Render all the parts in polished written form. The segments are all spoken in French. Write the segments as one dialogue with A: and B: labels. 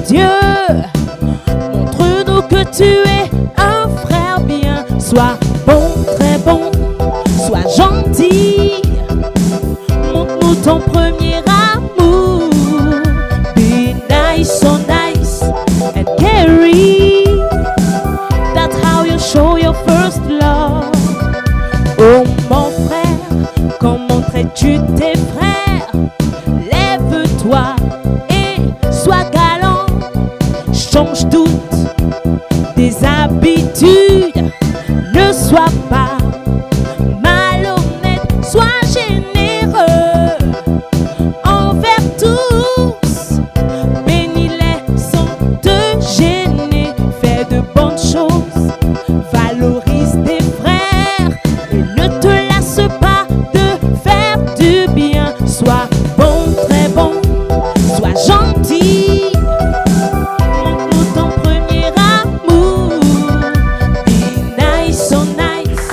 A: Dieu, montre-nous que tu es un frère bien. Sois bon, très bon, sois gentil. Montre-nous ton premier amour. Be nice, so nice and carry. That's how you show your first love. Oh mon frère, comment traites-tu tes frères? Lève-toi et sois galant. Change toutes tes habitudes. Ne sois pas malhonnête, sois généreux envers tous. Bénis-les sans te gêner. Fais de bonnes choses, valorise tes frères et ne te lasse pas de faire du bien. Sois bon, très bon, sois gentil. Montre-nous ton premier amour. Be nice, so nice.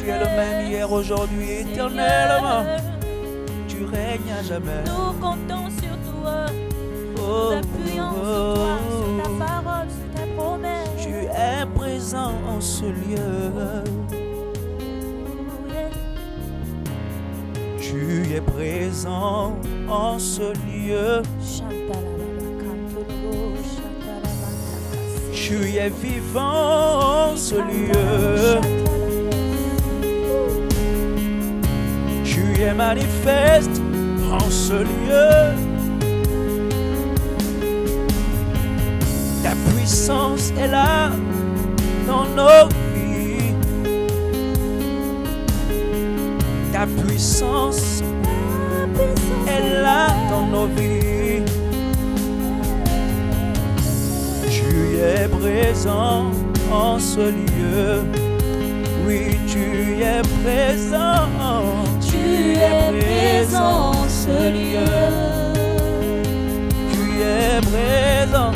B: es le même hier, aujourd'hui, éternellement. Tu règnes à jamais.
A: Nous comptons sur toi. Nous
B: Oh,
A: appuyons sur toi, sur ta parole, sur ta promesse.
B: tu es présent en ce lieu. Tu es présent en ce lieu. Tu es vivant en ce lieu. Tu es manifeste en ce lieu. Ta puissance est là dans nos vies. Ta puissance est là dans nos vies. Tu es présent en ce lieu. Oui, tu es présent.
A: Tu es présent en ce lieu.
B: Tu es présent.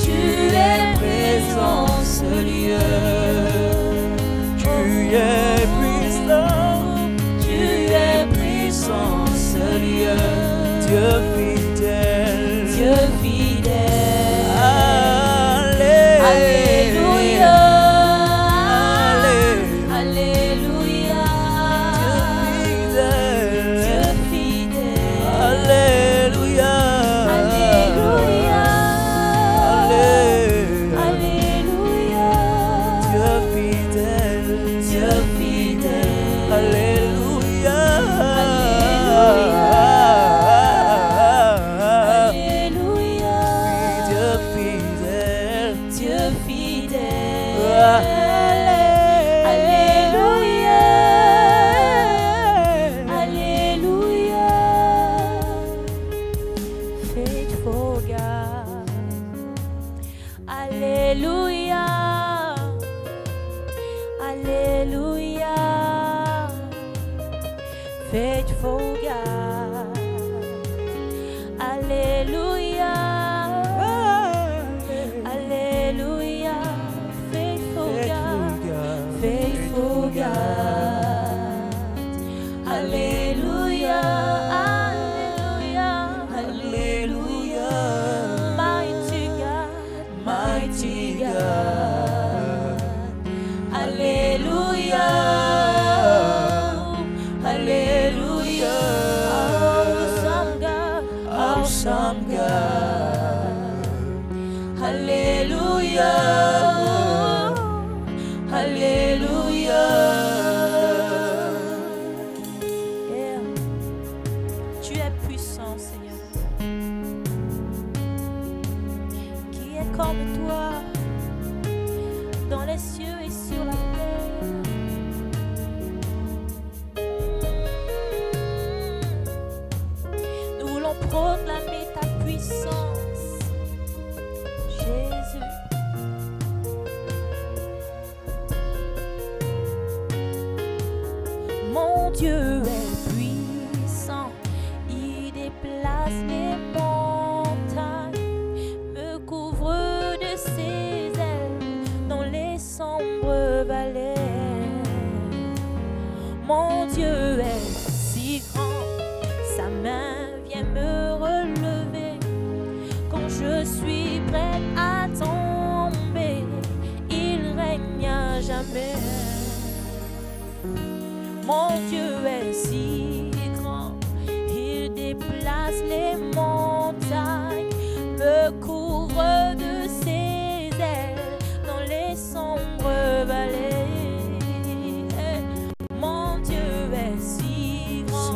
A: Tu es présent en ce lieu.
B: Tu es puissant.
A: Tu es puissant en ce lieu.
B: Dieu fidèle.
A: Dieu fidèle.
B: Alléluia.
A: Alléluia. Alléluia. Dieu fidèle.
B: Alléluia.
A: Alléluia.
B: Alléluia. Dieu fidèle.
A: Dieu fidèle.
B: Alléluia.
A: Alléluia.
B: Dieu fidèle.
A: Dieu fidèle.
B: Alléluia.
A: Alléluia. Faithful God. Alléluia. Alléluia. Faithful God. Alléluia. Alléluia. Faithful God. Faithful God. Alléluia. Alléluia.
B: Alléluia.
A: Mighty God.
B: Mighty God.
A: Alléluia. Alléluia. Awesome God.
B: Awesome God.
A: Alléluia. Alléluia. Yeah. Tu es puissant, Seigneur. Qui est comme toi dans les cieux et sur la terre? Nous voulons proclamer ta puissance, Jésus. Mon Dieu est puissant, il déplace les montagnes, me couvre de ses ailes dans les sombres vallées. Mon Dieu est si grand, sa main vient me relever quand je suis prête à tomber. Il règne à jamais. Mon Dieu est si grand, il déplace les montagnes, me couvre de ses ailes dans les sombres vallées. Mon Dieu est si grand,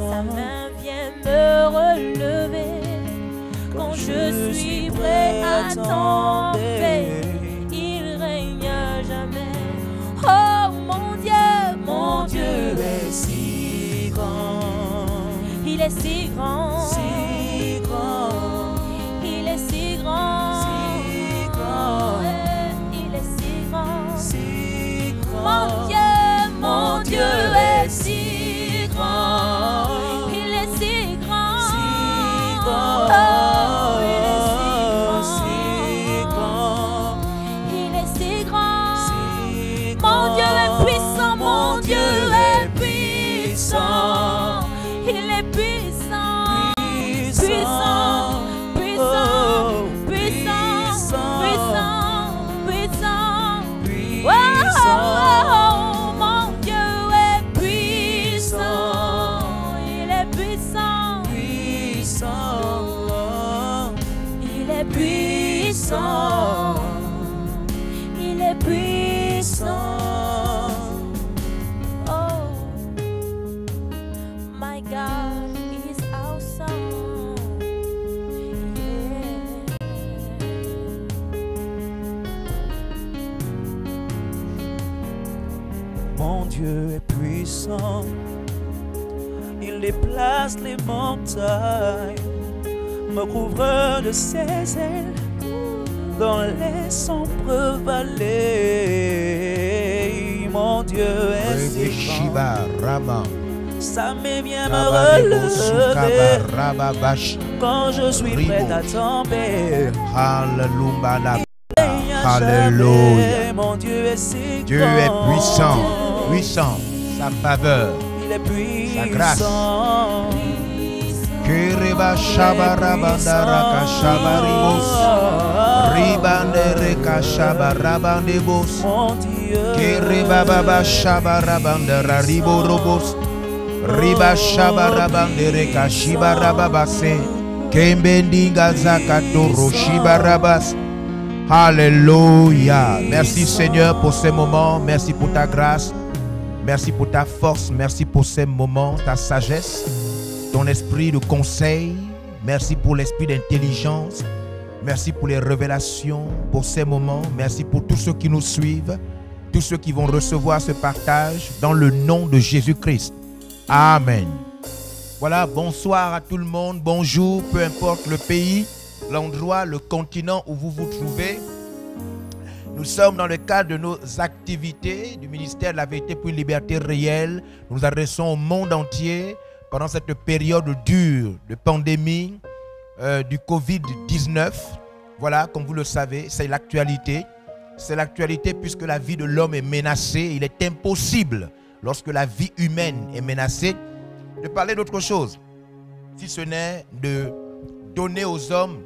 A: sa main vient me relever quand je suis prêt à tomber. Il règne à jamais. Oh mon Dieu
B: est si grand.
A: il est si grand,
B: Si grand.
A: il est si grand,
B: Si grand.
A: il est si grand.
B: Si grand.
A: Mon Dieu est si grand, il est si grand,
B: Si grand.
A: oh, il est
B: Si grand.
A: il est si grand.
B: Si
A: Mon Dieu est
B: grand.
A: puissant, mon
B: Mon Dieu est puissant. Il déplace les montagnes, me couvre de ses ailes dans les sombres vallées. Mon Dieu est si grand. Ça me vient me relever quand je suis prêt à tomber.
C: Alléluia.
B: Mon Dieu est si
C: Dieu est puissant, puissant, sa faveur,
B: il est puissant.
C: sa grâce. Kereba shabarabandara kashabaribos, ribandere kashabarabandebos,
B: Mon Dieu,
C: kereba baba shabarabandara riborobos, riba shabarabandere kashibarababase, kembendinga zakatoro shibarabas. Alléluia. Merci Seigneur pour ces moments. Merci pour ta grâce. Merci pour ta force. Merci pour ces moments, ta sagesse, ton esprit de conseil. Merci pour l'esprit d'intelligence. Merci pour les révélations, pour ces moments. Merci pour tous ceux qui nous suivent, tous ceux qui vont recevoir ce partage dans le nom de Jésus-Christ. Amen. Voilà, bonsoir à tout le monde. Bonjour, peu importe le pays, l'endroit, le continent où vous vous trouvez. Nous sommes dans le cadre de nos activités du ministère de la vérité pour une liberté réelle. Nous nous adressons au monde entier pendant cette période dure de pandémie du Covid-19. Voilà, comme vous le savez, c'est l'actualité. C'est l'actualité puisque la vie de l'homme est menacée. Il est impossible, lorsque la vie humaine est menacée, de parler d'autre chose, si ce n'est de donner aux hommes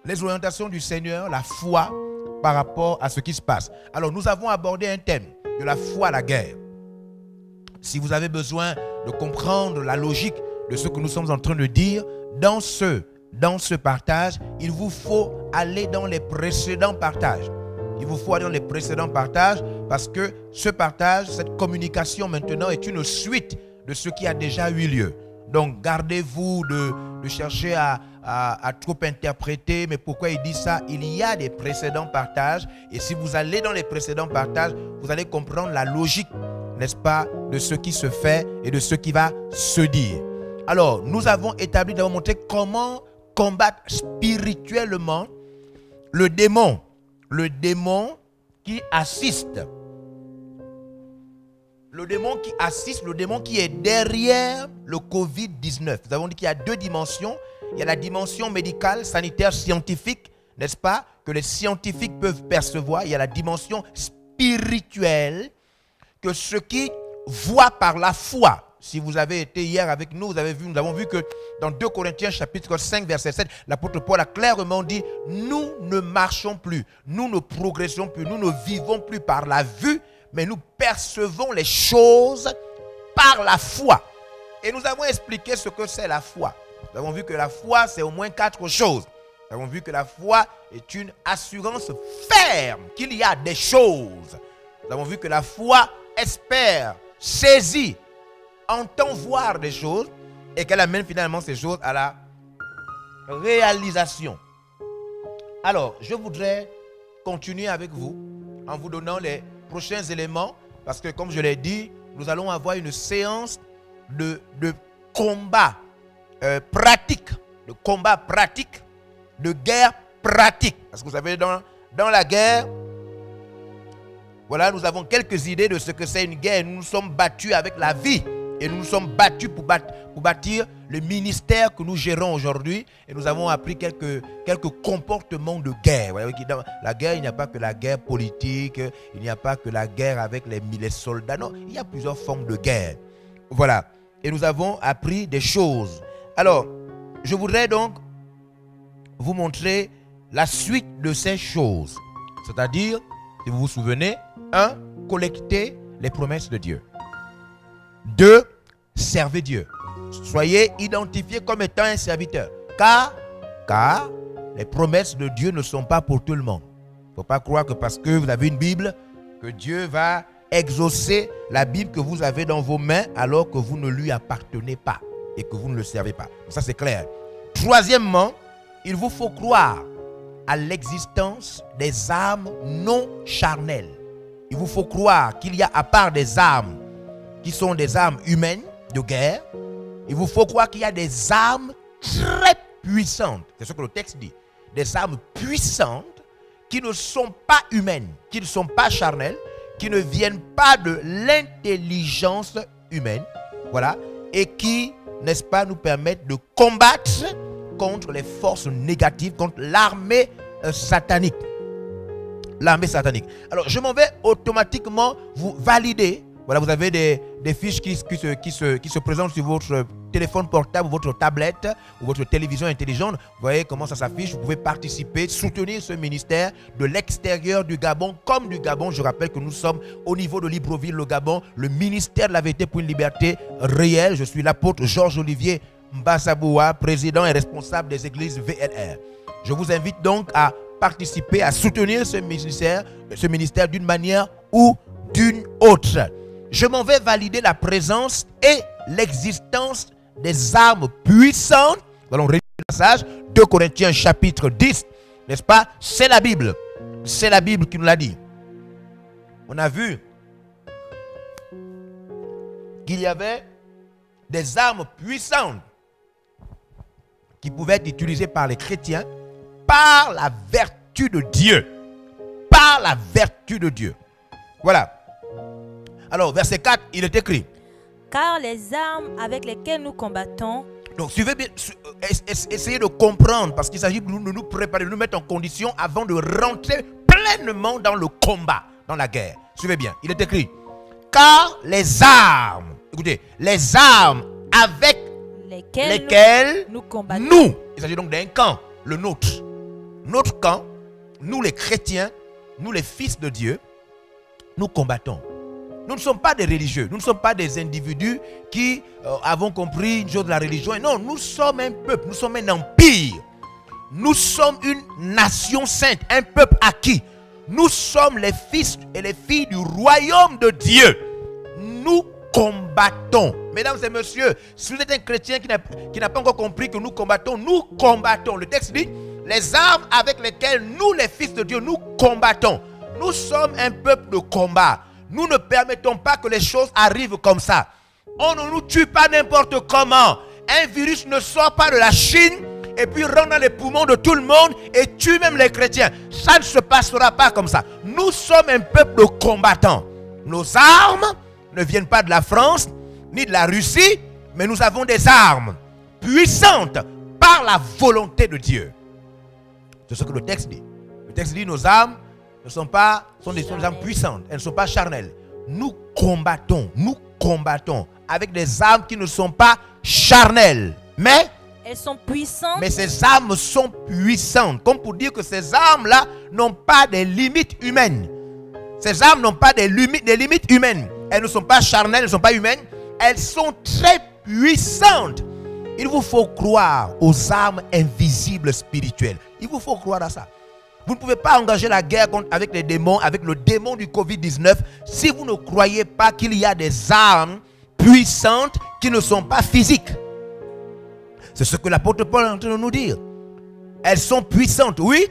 C: les orientations du Seigneur, la foi par rapport à ce qui se passe. Alors nous avons abordé un thème de la foi à la guerre. Si vous avez besoin de comprendre la logique de ce que nous sommes en train de dire, dans ce partage, il vous faut aller dans les précédents partages. Il vous faut aller dans les précédents partages parce que ce partage, cette communication maintenant est une suite de ce qui a déjà eu lieu. Donc gardez-vous de chercher à trop interpréter, mais pourquoi il dit ça? Il y a des précédents partages et si vous allez dans les précédents partages, vous allez comprendre la logique, n'est-ce pas, de ce qui se fait et de ce qui va se dire. Alors, nous avons établi, nous avons montré comment combattre spirituellement le démon qui assiste. Le démon qui assiste, le démon qui est derrière le Covid-19. Nous avons dit qu'il y a deux dimensions. Il y a la dimension médicale, sanitaire, scientifique, n'est-ce pas, que les scientifiques peuvent percevoir. Il y a la dimension spirituelle, que ceux qui voient par la foi. Si vous avez été hier avec nous, nous avons vu que dans 2 Corinthiens chapitre 5 verset 7, l'apôtre Paul a clairement dit, nous ne marchons plus, nous ne progressons plus, nous ne vivons plus par la vue, mais nous percevons les choses par la foi. Et nous avons expliqué ce que c'est la foi. Nous avons vu que la foi, c'est au moins 4 choses. Nous avons vu que la foi est une assurance ferme qu'il y a des choses. Nous avons vu que la foi espère, saisit, entend voir des choses et qu'elle amène finalement ces choses à la réalisation. Alors, je voudrais continuer avec vous en vous donnant les prochains éléments parce que, comme je l'ai dit, nous allons avoir une séance de combat pratique, de combat pratique, de guerre pratique. Parce que vous savez, dans la guerre, voilà, nous avons quelques idées de ce que c'est une guerre. Nous nous sommes battus avec la vie. Et nous nous sommes battus pour bâtir le ministère que nous gérons aujourd'hui. Et nous avons appris quelques comportements de guerre. Vous voyez, dans la guerre, il n'y a pas que la guerre politique. Il n'y a pas que la guerre avec les soldats. Non, il y a plusieurs formes de guerre. Voilà. Et nous avons appris des choses. Alors, je voudrais donc vous montrer la suite de ces choses. C'est-à-dire, si vous vous souvenez, 1. Collecter les promesses de Dieu. 2. Servez Dieu. Soyez identifiés comme étant un serviteur. Car les promesses de Dieu ne sont pas pour tout le monde. Il ne faut pas croire que parce que vous avez une Bible, que Dieu va exaucer la Bible que vous avez dans vos mains alors que vous ne lui appartenez pas et que vous ne le servez pas. Ça, c'est clair. Troisièmement, il vous faut croire à l'existence des âmes non charnelles. il vous faut croire qu'il y a, à part des armes qui sont des armes humaines de guerre, il vous faut croire qu'il y a des armes très puissantes. C'est ce que le texte dit. Des armes puissantes qui ne sont pas humaines, qui ne sont pas charnelles, qui ne viennent pas de l'intelligence humaine. Voilà. Et qui, n'est-ce pas, nous permettent de combattre contre les forces négatives, contre l'armée satanique. L'armée satanique. Alors, je m'en vais automatiquement vous valider. Voilà, vous avez des fiches qui se présentent sur votre téléphone portable, votre tablette ou votre télévision intelligente. Vous voyez comment ça s'affiche. Vous pouvez participer, soutenir ce ministère de l'extérieur du Gabon comme du Gabon. Je rappelle que nous sommes au niveau de Libreville, le Gabon, le ministère de la vérité pour une liberté réelle. Je suis l'apôtre Georges-Olivier Mbassaboua, président et responsable des églises VLR. Je vous invite donc à participer, à soutenir ce ministère d'une manière ou d'une autre. Je m'en vais valider la présence et l'existence des armes puissantes. Nous allons relire le passage, 2 Corinthiens chapitre 10, n'est-ce pas? C'est la Bible. C'est la Bible qui nous l'a dit. On a vu qu'il y avait des armes puissantes qui pouvaient être utilisées par les chrétiens par la vertu de Dieu. Par la vertu de Dieu. Voilà. Alors, verset 4, il est écrit.
A: Car les armes avec lesquelles nous combattons.
C: Donc, suivez bien, essayez de comprendre, parce qu'il s'agit de nous préparer, de nous mettre en condition avant de rentrer pleinement dans le combat, dans la guerre. Suivez bien, il est écrit. Car les armes, écoutez, les armes avec lesquelles nous combattons. Il s'agit donc d'un camp, le nôtre. Notre camp, nous les chrétiens, nous les fils de Dieu, nous combattons. Nous ne sommes pas des religieux, nous ne sommes pas des individus qui avons compris une chose de la religion. Non, nous sommes un peuple, nous sommes un empire. Nous sommes une nation sainte, un peuple acquis. Nous sommes les fils et les filles du royaume de Dieu. Nous combattons. Mesdames et messieurs, si vous êtes un chrétien qui n'a pas encore compris que nous combattons, nous combattons. Le texte dit, les armes avec lesquelles nous, les fils de Dieu, nous combattons. Nous sommes un peuple de combat. Nous ne permettons pas que les choses arrivent comme ça. On ne nous tue pas n'importe comment. Un virus ne sort pas de la Chine et puis rentre dans les poumons de tout le monde et tue même les chrétiens. Ça ne se passera pas comme ça. Nous sommes un peuple de combattants. Nos armes ne viennent pas de la France ni de la Russie, mais nous avons des armes puissantes par la volonté de Dieu. C'est ce que le texte dit. Le texte dit nos armes sont des armes puissantes, elles ne sont pas charnelles. Nous combattons avec des armes qui ne sont pas charnelles, mais
A: elles sont puissantes.
C: Mais ces armes sont puissantes, comme pour dire que ces armes-là n'ont pas des limites humaines. Ces armes n'ont pas des limites humaines. Elles ne sont pas charnelles, elles ne sont pas humaines. Elles sont très puissantes. Il vous faut croire aux armes invisibles spirituelles. Il vous faut croire à ça. Vous ne pouvez pas engager la guerre avec les démons, avec le démon du Covid-19, si vous ne croyez pas qu'il y a des armes puissantes qui ne sont pas physiques. C'est ce que l'apôtre Paul est en train de nous dire. Elles sont puissantes, oui.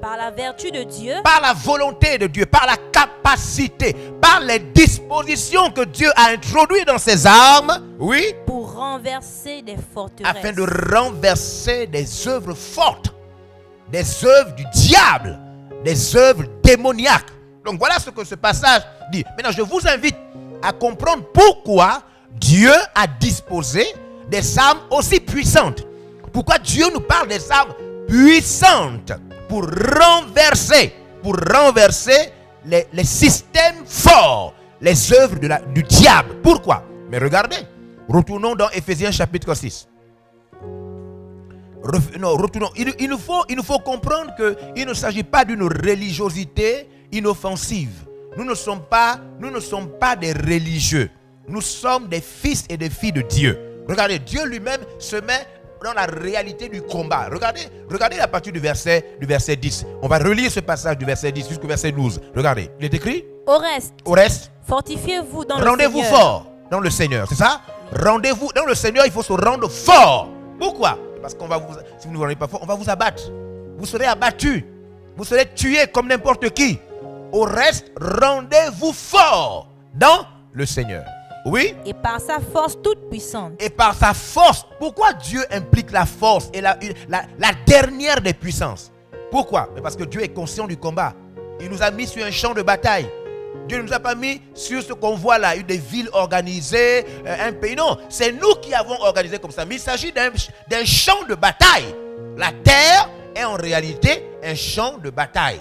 A: Par la vertu de Dieu.
C: Par la volonté de Dieu, par la capacité, par les dispositions que Dieu a introduites dans ses armes, oui.
A: Pour renverser des forteresses.
C: Afin de renverser des œuvres fortes. Des œuvres du diable, des œuvres démoniaques. Donc voilà ce que ce passage dit. Maintenant, je vous invite à comprendre pourquoi Dieu a disposé des armes aussi puissantes. Pourquoi Dieu nous parle des armes puissantes pour renverser les systèmes forts, les œuvres du diable. Pourquoi? Mais regardez, retournons dans Éphésiens chapitre 6. Non, retournons. Il nous faut comprendre qu'il ne s'agit pas d'une religiosité inoffensive. Nous ne sommes pas des religieux. Nous sommes des fils et des filles de Dieu. Regardez, Dieu lui-même se met dans la réalité du combat. Regardez à partir du verset 10. On va relire ce passage du verset 10 jusqu'au verset 12. Regardez, il est écrit. Au reste,
A: fortifiez-vous dans le Seigneur.
C: Rendez-vous fort dans le Seigneur, c'est ça? Rendez-vous dans le Seigneur, il faut se rendre fort. Pourquoi? Parce qu'on va si vous ne vous rendez pas fort, on va vous abattre. Vous serez abattus. Vous serez tués comme n'importe qui. Au reste, rendez-vous fort dans le Seigneur. Oui.
A: Et par sa force toute puissante.
C: Et par sa force. Pourquoi Dieu implique la force et la dernière des puissances? Pourquoi? Parce que Dieu est conscient du combat. Il nous a mis sur un champ de bataille. Dieu ne nous a pas mis sur ce qu'on voit là, des villes organisées, un pays. Non, c'est nous qui avons organisé comme ça. Mais il s'agit d'un champ de bataille. La terre est en réalité un champ de bataille.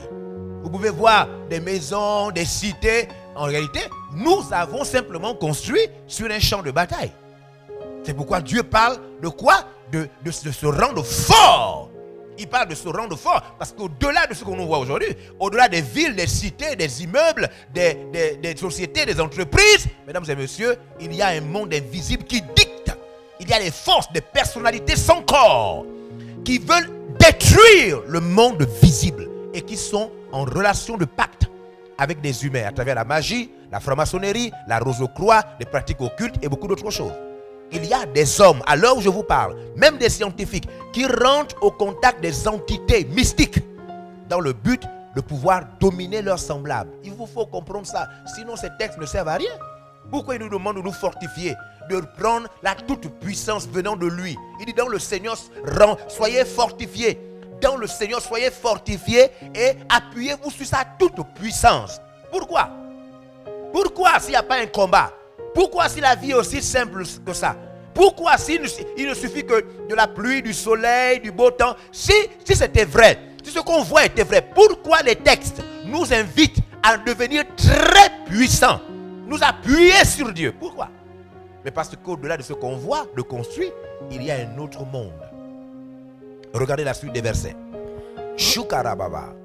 C: Vous pouvez voir des maisons, des cités. En réalité, nous avons simplement construit sur un champ de bataille. C'est pourquoi Dieu parle de quoi? De se rendre fort. Il parle de se rendre fort. Parce qu'au-delà de ce qu'on nous voit aujourd'hui, au-delà des villes, des cités, des immeubles, des sociétés, des entreprises, mesdames et messieurs, il y a un monde invisible qui dicte. Il y a des forces, des personnalités sans corps qui veulent détruire le monde visible et qui sont en relation de pacte avec des humains à travers la magie, la franc-maçonnerie, la rose-croix, les pratiques occultes et beaucoup d'autres choses. Il y a des hommes, à l'heure où je vous parle, même des scientifiques, qui rentrent au contact des entités mystiques dans le but de pouvoir dominer leurs semblables. Il vous faut comprendre ça, sinon ces textes ne servent à rien. Pourquoi il nous demande de nous fortifier, de prendre la toute puissance venant de lui? Il dit dans le Seigneur, soyez fortifiés. Dans le Seigneur, soyez fortifiés et appuyez-vous sur sa toute puissance. Pourquoi? Pourquoi s'il n'y a pas un combat? Pourquoi si la vie est aussi simple que ça? Pourquoi il ne suffit que de la pluie, du soleil, du beau temps? Si c'était vrai, si ce qu'on voit était vrai, pourquoi les textes nous invitent à devenir très puissants? Nous appuyer sur Dieu. Pourquoi? Mais parce qu'au-delà de ce qu'on voit, de construit, il y a un autre monde. Regardez la suite des versets.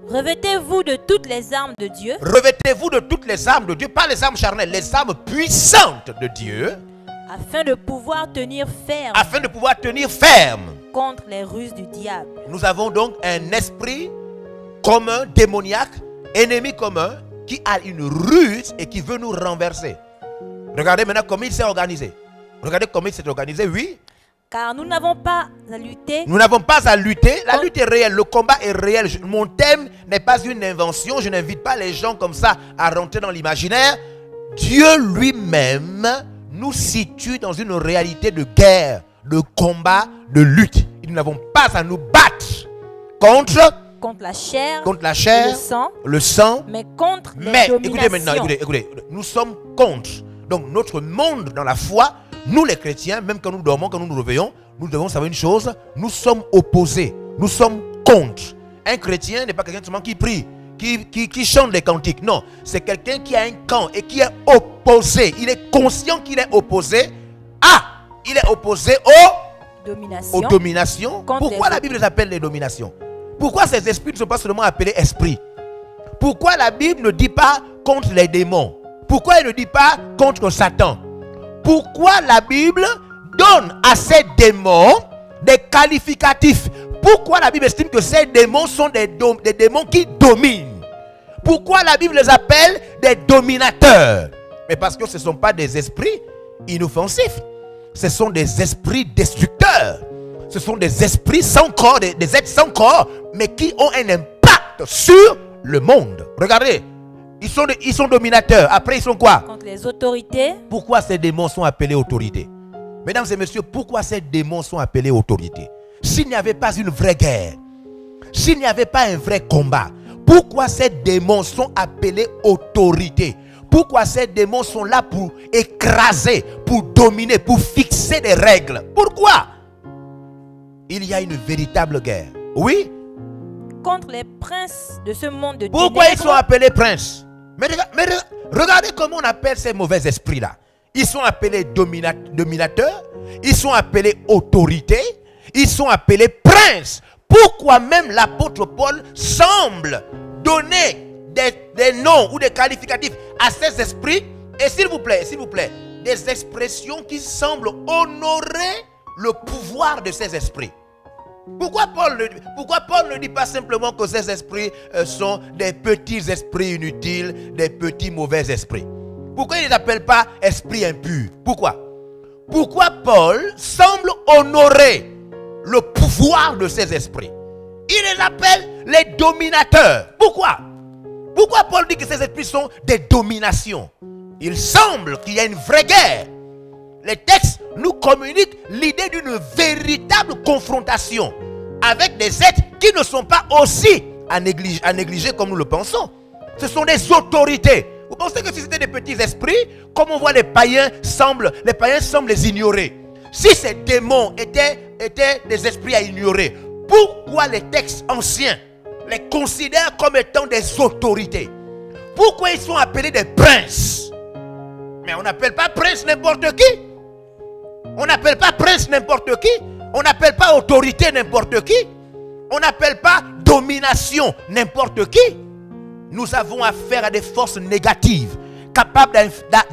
A: Revêtez-vous de toutes les armes de Dieu.
C: Revêtez-vous de toutes les armes de Dieu, pas les armes charnelles, les armes puissantes de Dieu.
A: Afin de pouvoir tenir ferme.
C: Afin de pouvoir tenir ferme.
A: Contre les ruses du diable.
C: Nous avons donc un esprit commun, démoniaque, ennemi commun, qui a une ruse et qui veut nous renverser. Regardez maintenant comment il s'est organisé. Regardez comment il s'est organisé, oui.
A: Car nous n'avons pas à lutter.
C: Nous n'avons pas à lutter. La lutte est réelle. Le combat est réel. Mon thème n'est pas une invention. Je n'invite pas les gens comme ça à rentrer dans l'imaginaire. Dieu lui-même nous situe dans une réalité de guerre, de combat, de lutte. Nous n'avons pas à nous battre contre
A: la chair,
C: le sang,
A: mais contre les dominations.
C: Écoutez maintenant, écoutez. Nous sommes contre. Donc notre monde dans la foi, nous les chrétiens, même quand nous dormons, quand nous nous réveillons, nous devons savoir une chose, nous sommes opposés, nous sommes contre. Un chrétien n'est pas quelqu'un seulement qui prie, qui chante des cantiques. Non, c'est quelqu'un qui a un camp et qui est opposé. Il est conscient qu'il est opposé il est opposé aux dominations. Pourquoi la Bible les appelle les dominations? Pourquoi ces esprits ne sont pas seulement appelés esprits? Pourquoi la Bible ne dit pas contre les démons? Pourquoi elle ne dit pas contre Satan? Pourquoi la Bible donne à ces démons des qualificatifs? Pourquoi la Bible estime que ces démons sont des démons qui dominent? Pourquoi la Bible les appelle des dominateurs? Mais parce que ce ne sont pas des esprits inoffensifs. Ce sont des esprits destructeurs. Ce sont des esprits sans corps, des êtres sans corps, mais qui ont un impact sur le monde. Regardez. Ils sont dominateurs. Après, ils sont quoi?
A: Contre les autorités.
C: Pourquoi ces démons sont appelés autorités? Mesdames et messieurs, pourquoi ces démons sont appelés autorités? S'il n'y avait pas une vraie guerre, s'il n'y avait pas un vrai combat, pourquoi ces démons sont appelés autorités? Pourquoi ces démons sont là pour écraser, pour dominer, pour fixer des règles? Pourquoi? Il y a une véritable guerre. Oui?
A: Contre les princes de ce monde de
C: Pourquoi ils sont appelés princes? Mais regardez comment on appelle ces mauvais esprits-là. Ils sont appelés dominateurs, ils sont appelés autorités, ils sont appelés princes. Pourquoi même l'apôtre Paul semble donner des noms ou des qualificatifs à ces esprits? Et s'il vous plaît, des expressions qui semblent honorer le pouvoir de ces esprits. Pourquoi Paul ne dit pas simplement que ces esprits sont des petits esprits inutiles, des petits mauvais esprits? Pourquoi il ne les appelle pas esprits impurs? Pourquoi Paul semble honorer le pouvoir de ces esprits? Il les appelle les dominateurs. Pourquoi? Pourquoi Paul dit que ces esprits sont des dominations? Il semble qu'il y a une vraie guerre. Les textes nous communiquent l'idée d'une véritable confrontation avec des êtres qui ne sont pas aussi à négliger comme nous le pensons. Ce sont des autorités. Vous pensez que si c'était des petits esprits, comme on voit les païens semblent les ignorer. Si ces démons étaient des esprits à ignorer, pourquoi les textes anciens les considèrent comme étant des autorités? Pourquoi ils sont appelés des princes? Mais on n'appelle pas prince n'importe qui. On n'appelle pas prince n'importe qui. On n'appelle pas autorité n'importe qui. On n'appelle pas domination n'importe qui. Nous avons affaire à des forces négatives, capables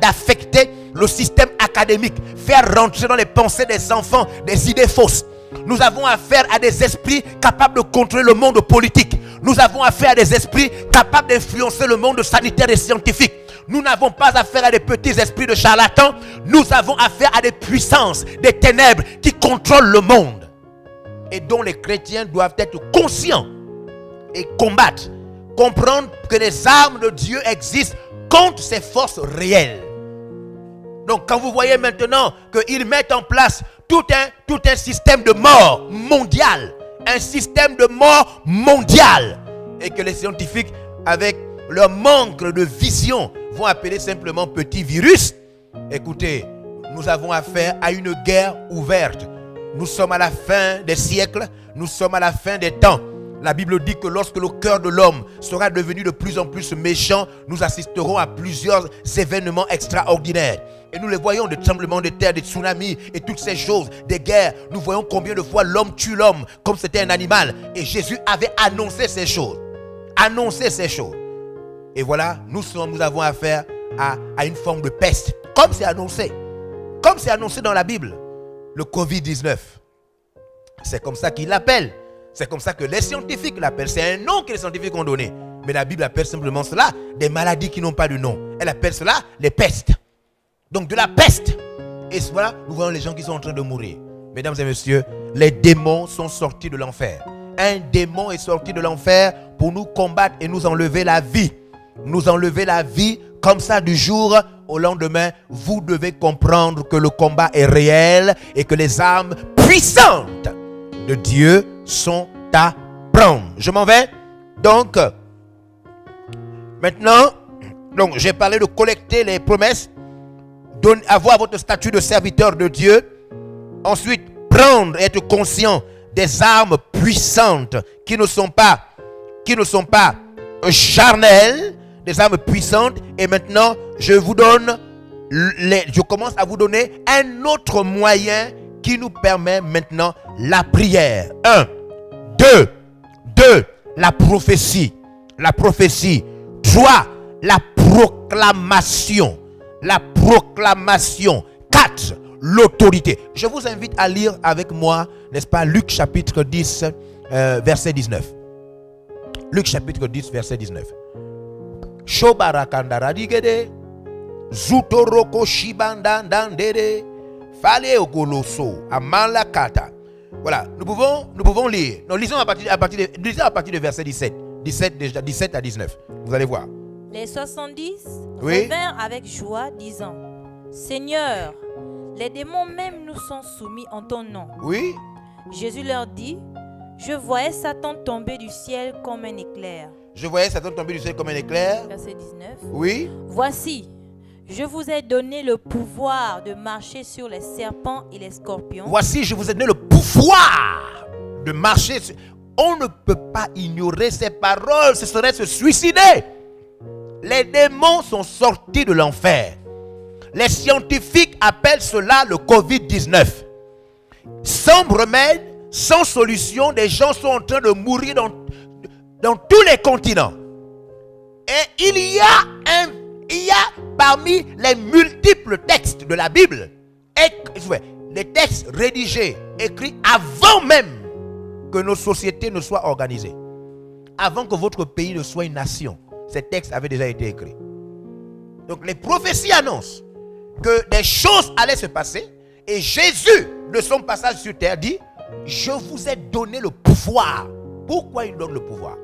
C: d'affecter le système académique, faire rentrer dans les pensées des enfants des idées fausses. Nous avons affaire à des esprits capables de contrôler le monde politique. Nous avons affaire à des esprits capables d'influencer le monde sanitaire et scientifique. Nous n'avons pas affaire à des petits esprits de charlatans. Nous avons affaire à des puissances, des ténèbres qui contrôlent le monde. Et dont les chrétiens doivent être conscients et combattre. Comprendre que les armes de Dieu existent contre ces forces réelles. Donc quand vous voyez maintenant qu'ils mettent en place tout un système de mort mondial, un système de mort mondial, et que les scientifiques, avec leur manque de vision, vont appeler simplement petit virus, écoutez, nous avons affaire à une guerre ouverte. Nous sommes à la fin des siècles, nous sommes à la fin des temps. La Bible dit que lorsque le cœur de l'homme sera devenu de plus en plus méchant, nous assisterons à plusieurs événements extraordinaires. Et nous les voyons, des tremblements de terre, des tsunamis et toutes ces choses, des guerres. Nous voyons combien de fois l'homme tue l'homme comme c'était un animal. Et Jésus avait annoncé ces choses. Annoncé ces choses. Et voilà, nous avons affaire à une forme de peste. Comme c'est annoncé. Comme c'est annoncé dans la Bible. Le Covid-19. C'est comme ça qu'il l'appelle. C'est comme ça que les scientifiques l'appellent. C'est un nom que les scientifiques ont donné. Mais la Bible appelle simplement cela des maladies qui n'ont pas de nom. Elle appelle cela les pestes. Donc de la peste. Et voilà, nous voyons les gens qui sont en train de mourir. Mesdames et messieurs, les démons sont sortis de l'enfer. Un démon est sorti de l'enfer pour nous combattre et nous enlever la vie. Nous enlever la vie comme ça du jour au lendemain. Vous devez comprendre que le combat est réel et que les armes puissantes de Dieu sont à prendre. Je m'en vais. Donc, maintenant, j'ai parlé de collecter les promesses, avoir votre statut de serviteur de Dieu. Ensuite, prendre, être conscient des armes puissantes qui ne sont pas charnelles, des armes puissantes. Et maintenant, je commence à vous donner un autre moyen qui nous permet maintenant la prière. 2, la prophétie. La prophétie. 3, la proclamation. La proclamation. 4, l'autorité. Je vous invite à lire avec moi, n'est-ce pas, Luc chapitre 10, verset 19. Luc chapitre 10, verset 19. Shobarakandara digede, Zutoroko shibandandandere, Fale ogoloso, amalakata. Voilà, nous pouvons lire. Nous lisons à partir de verset 17 à 19. Vous allez voir.
A: Les 70 revinrent avec joie, disant: Seigneur, les démons même nous sont soumis en ton nom.
C: Oui.
A: Jésus leur dit: Je voyais Satan tomber du ciel comme un éclair.
C: Je voyais Satan tomber du ciel comme un éclair.
A: Verset 19.
C: Oui.
A: Voici, je vous ai donné le pouvoir de marcher sur les serpents et les scorpions.
C: Voici, je vous ai donné le pouvoir de marcher. On ne peut pas ignorer ces paroles. Ce serait se suicider. Les démons sont sortis de l'enfer. Les scientifiques appellent cela le Covid-19. Sans remède, sans solution, des gens sont en train de mourir dans tous les continents. Et il y a parmi les multiples textes de la Bible, les textes rédigés, écrits avant même que nos sociétés ne soient organisées, avant que votre pays ne soit une nation. Ces textes avaient déjà été écrits. Donc les prophéties annoncent que des choses allaient se passer. Et Jésus, de son passage sur terre, dit: je vous ai donné le pouvoir. Pourquoi il donne le pouvoir?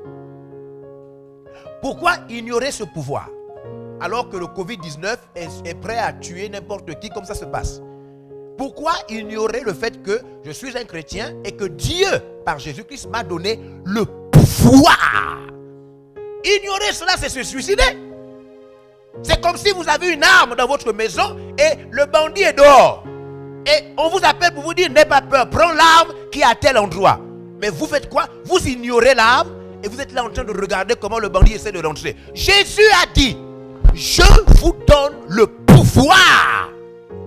C: Pourquoi ignorer ce pouvoir alors que le Covid-19 est prêt à tuer n'importe qui comme ça se passe? Pourquoi ignorer le fait que je suis un chrétien et que Dieu, par Jésus-Christ, m'a donné le pouvoir? Ignorer cela, c'est se suicider. C'est comme si vous avez une arme dans votre maison et le bandit est dehors. Et on vous appelle pour vous dire, n'aie pas peur, prends l'arme qui est à tel endroit. Mais vous faites quoi? Vous ignorez l'arme et vous êtes là en train de regarder comment le bandit essaie de rentrer. Jésus a dit, je vous donne le pouvoir.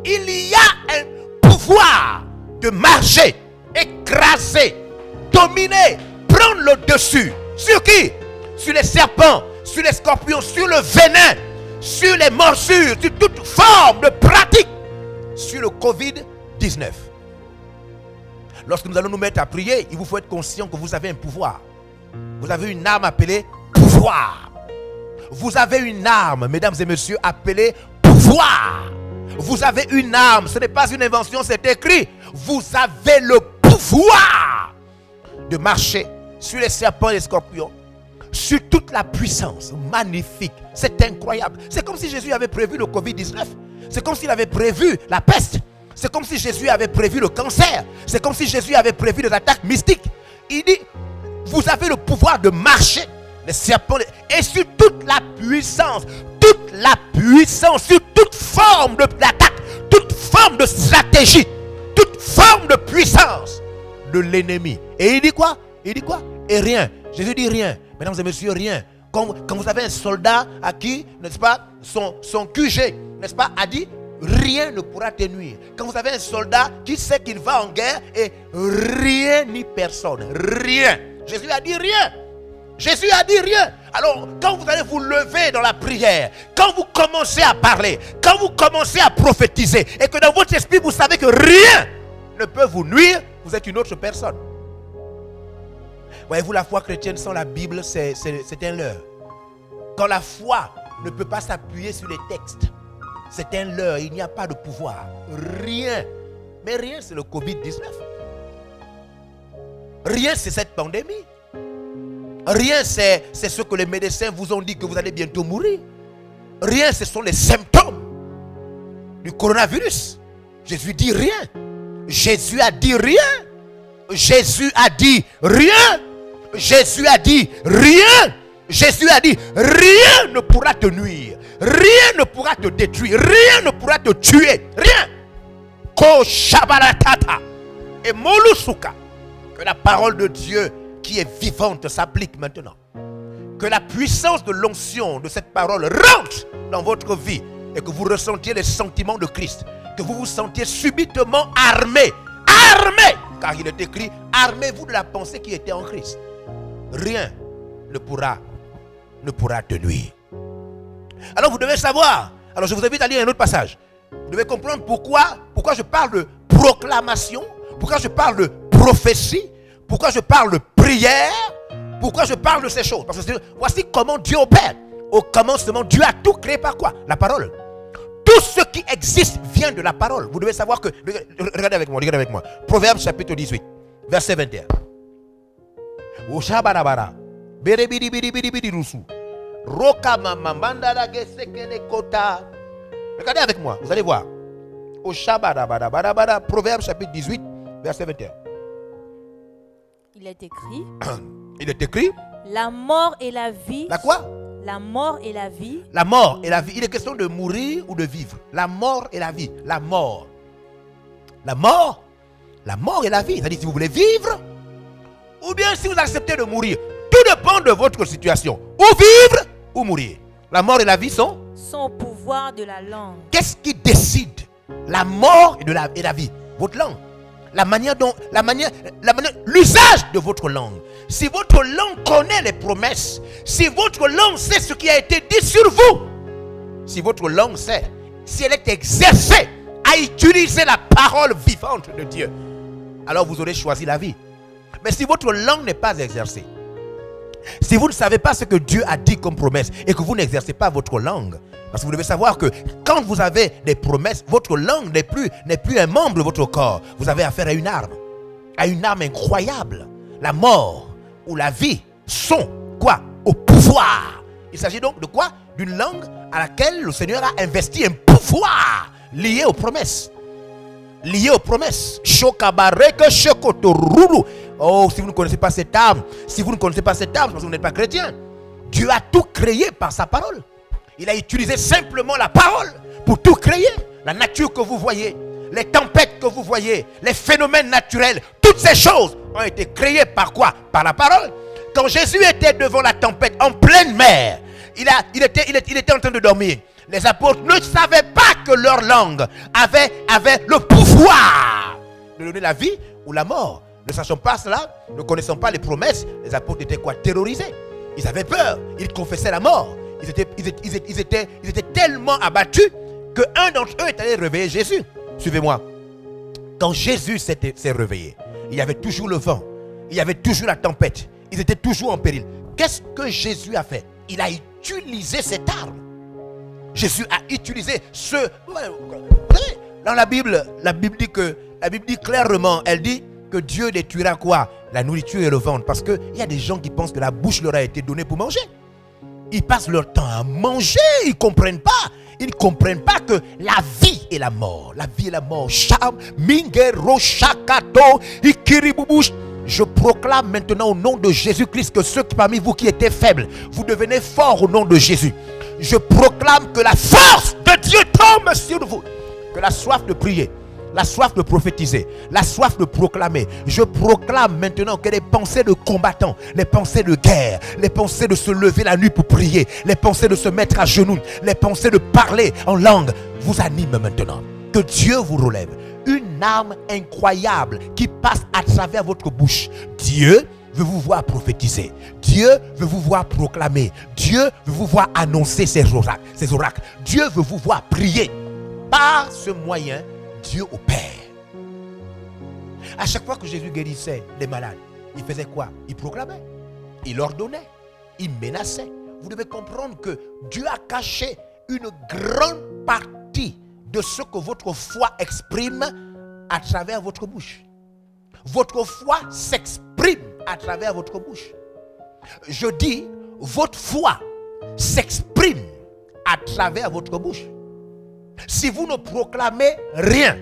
C: Il y a un pouvoir de marcher, écraser, dominer, prendre le dessus. Sur qui? Sur les serpents, sur les scorpions, sur le venin, sur les morsures, sur toute forme de pratique, sur le Covid-19. Lorsque nous allons nous mettre à prier, il vous faut être conscient que vous avez un pouvoir. Vous avez une arme appelée pouvoir. Vous avez une arme, mesdames et messieurs, appelée pouvoir. Vous avez une arme, ce n'est pas une invention, c'est écrit. Vous avez le pouvoir de marcher sur les serpents et les scorpions, sur toute la puissance magnifique. C'est incroyable. C'est comme si Jésus avait prévu le Covid-19. C'est comme s'il avait prévu la peste. C'est comme si Jésus avait prévu le cancer. C'est comme si Jésus avait prévu les attaques mystiques. Il dit, vous avez le pouvoir de marcher les serpents et sur toute la puissance, sur toute forme d'attaque, toute forme de stratégie, toute forme de puissance de l'ennemi. Et il dit quoi? Il dit quoi? Et rien. Jésus dit rien. Mesdames et messieurs, rien. Quand vous avez un soldat à qui, n'est-ce pas, son QG, n'est-ce pas, a dit, rien ne pourra te nuire. Quand vous avez un soldat qui sait qu'il va en guerre et rien ni personne, rien. Jésus a dit rien. Jésus a dit rien. Alors, quand vous allez vous lever dans la prière, quand vous commencez à parler, quand vous commencez à prophétiser, et que dans votre esprit, vous savez que rien ne peut vous nuire, vous êtes une autre personne. Voyez-vous, la foi chrétienne sans la Bible, c'est un leurre. Quand la foi ne peut pas s'appuyer sur les textes, c'est un leurre, il n'y a pas de pouvoir. Rien. Mais rien, c'est le Covid-19. Rien, c'est cette pandémie. Rien, c'est ce que les médecins vous ont dit que vous allez bientôt mourir. Rien, ce sont les symptômes du coronavirus. Jésus dit rien. Jésus a dit rien. Jésus a dit rien. Jésus a dit rien. Jésus a dit rien ne pourra te nuire. Rien ne pourra te détruire. Rien ne pourra te tuer. Rien. Ko shabaratata et molusuka. Que la parole de Dieu qui est vivante s'applique maintenant. Que la puissance de l'onction de cette parole rentre dans votre vie et que vous ressentiez les sentiments de Christ. Que vous vous sentiez subitement armé. Armé. Car il est écrit, armez-vous de la pensée qui était en Christ. Rien ne pourra te nuire. Alors vous devez savoir. Alors je vous invite à lire un autre passage. Vous devez comprendre pourquoi je parle de proclamation, pourquoi je parle de prophétie, pourquoi je parle de prière, pourquoi je parle de ces choses. Parce que voici comment Dieu opère. Au commencement, Dieu a tout créé par quoi? La parole. Tout ce qui existe vient de la parole. Vous devez savoir que... Regardez avec moi. Proverbe chapitre 18, verset 21. Regardez avec moi, vous allez voir. Proverbe chapitre 18, verset 21.
A: Il est écrit.
C: Il est écrit.
A: La mort et la vie.
C: La quoi?
A: La mort et la vie.
C: La mort et la vie. Il est question de mourir ou de vivre. La mort et la vie. La mort. La mort. La mort et la vie. C'est-à-dire si vous voulez vivre ou bien si vous acceptez de mourir. Tout dépend de votre situation. Ou vivre ou mourir. La mort et la vie sont
A: au pouvoir de la langue.
C: Qu'est-ce qui décide la mort et la vie? Votre langue. L'usage de votre langue. Si votre langue connaît les promesses, si votre langue sait ce qui a été dit sur vous, si votre langue sait, si elle est exercée à utiliser la parole vivante de Dieu, alors vous aurez choisi la vie. Mais si votre langue n'est pas exercée, si vous ne savez pas ce que Dieu a dit comme promesse et que vous n'exercez pas votre langue, parce que vous devez savoir que quand vous avez des promesses, votre langue n'est plus un membre de votre corps. Vous avez affaire à une arme incroyable. La mort ou la vie sont quoi? Au pouvoir Il s'agit donc de quoi? D'une langue à laquelle le Seigneur a investi un pouvoir lié aux promesses. Lié aux promesses. Oh, si vous ne connaissez pas cette arme, si vous ne connaissez pas cette arme, parce que vous n'êtes pas chrétien. Dieu a tout créé par sa parole. Il a utilisé simplement la parole pour tout créer. La nature que vous voyez, les tempêtes que vous voyez, les phénomènes naturels, toutes ces choses ont été créées par quoi? Par la parole. Quand Jésus était devant la tempête en pleine mer, il était en train de dormir. Les apôtres ne savaient pas que leur langue avait le pouvoir de donner la vie ou la mort. Ne sachant pas cela, ne connaissant pas les promesses, les apôtres étaient quoi? Terrorisés. Ils avaient peur, ils confessaient la mort. Ils étaient tellement abattus qu'un d'entre eux est allé réveiller Jésus. Suivez-moi. Quand Jésus s'est réveillé, il y avait toujours le vent, il y avait toujours la tempête, ils étaient toujours en péril. Qu'est-ce que Jésus a fait? Il a utilisé cette arme. Jésus a utilisé ce... Dans la Bible dit clairement, elle dit que Dieu détruira quoi? La nourriture et le ventre. Parce qu'il y a des gens qui pensent que la bouche leur a été donnée pour manger. Ils passent leur temps à manger, ils ne comprennent pas. Ils ne comprennent pas que la vie et la mort. La vie et la mort. Je proclame maintenant au nom de Jésus-Christ que ceux parmi vous qui étaient faibles, vous devenez forts au nom de Jésus. Je proclame que la force de Dieu tombe sur vous. Que la soif de prier, la soif de prophétiser, la soif de proclamer. Je proclame maintenant que les pensées de combattants, les pensées de guerre, les pensées de se lever la nuit pour prier, les pensées de se mettre à genoux, les pensées de parler en langue vous animent maintenant. Que Dieu vous relève. Une arme incroyable qui passe à travers votre bouche. Dieu veut vous voir prophétiser. Dieu veut vous voir proclamer. Dieu veut vous voir annoncer ses oracles. Dieu veut vous voir prier. Par ce moyen, Dieu opère. À chaque fois que Jésus guérissait les malades, il faisait quoi? Il proclamait, il ordonnait, il menaçait. Vous devez comprendre que Dieu a caché une grande partie de ce que votre foi exprime à travers votre bouche. Votre foi s'exprime à travers votre bouche. Je dis, votre foi s'exprime à travers votre bouche. Si vous ne proclamez rien,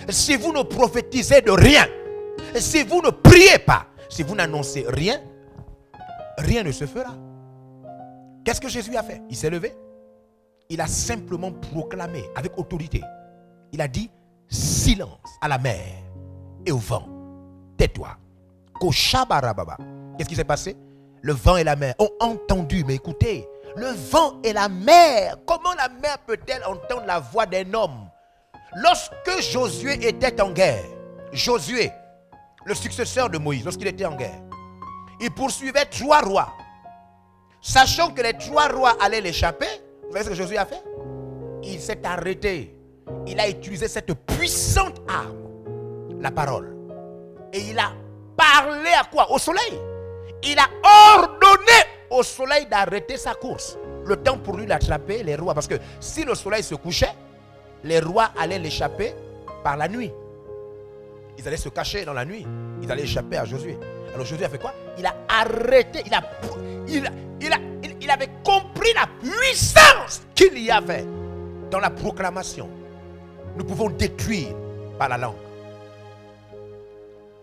C: si vous ne prophétisez de rien, si vous ne priez pas, si vous n'annoncez rien, rien ne se fera. Qu'est-ce que Jésus a fait? Il s'est levé. Il a simplement proclamé avec autorité. Il a dit silence à la mer et au vent. Tais-toi. Qu'est-ce qui s'est passé? Le vent et la mer ont entendu, mais écoutez, le vent et la mer, comment la mer peut-elle entendre la voix d'un homme? Lorsque Josué était en guerre, Josué, le successeur de Moïse, lorsqu'il était en guerre, il poursuivait 3 rois. Sachant que les 3 rois allaient l'échapper, vous savez ce que Josué a fait? Il s'est arrêté. Il a utilisé cette puissante arme, la parole. Et il a parlé à quoi? Au soleil. Il a ordonné au soleil d'arrêter sa course. Le temps pour lui d'attraper les rois. Parce que si le soleil se couchait, les rois allaient l'échapper par la nuit. Ils allaient se cacher dans la nuit. Ils allaient échapper à Josué. Alors Josué a fait quoi? Il a arrêté. Il avait compris la puissance qu'il y avait dans la proclamation. Nous pouvons détruire par la langue.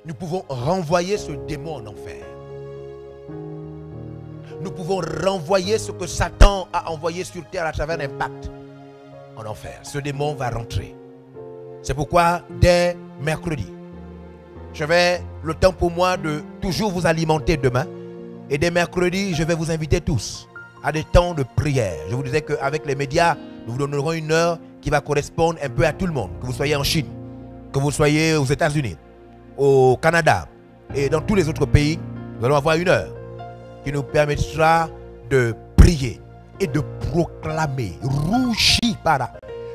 C: Nous pouvons renvoyer ce démon en enfer. Nous pouvons renvoyer ce que Satan a envoyé sur terre à travers l'impact en enfer. Ce démon va rentrer. C'est pourquoi dès mercredi, j'avais le temps pour moi de toujours vous alimenter demain. Et dès mercredi, je vais vous inviter tous à des temps de prière. Je vous disais qu'avec les médias, nous vous donnerons une heure qui va correspondre un peu à tout le monde. Que vous soyez en Chine, que vous soyez aux États-Unis, au Canada et dans tous les autres pays, nous allons avoir une heure qui nous permettra de prier et de proclamer. Rouchi para.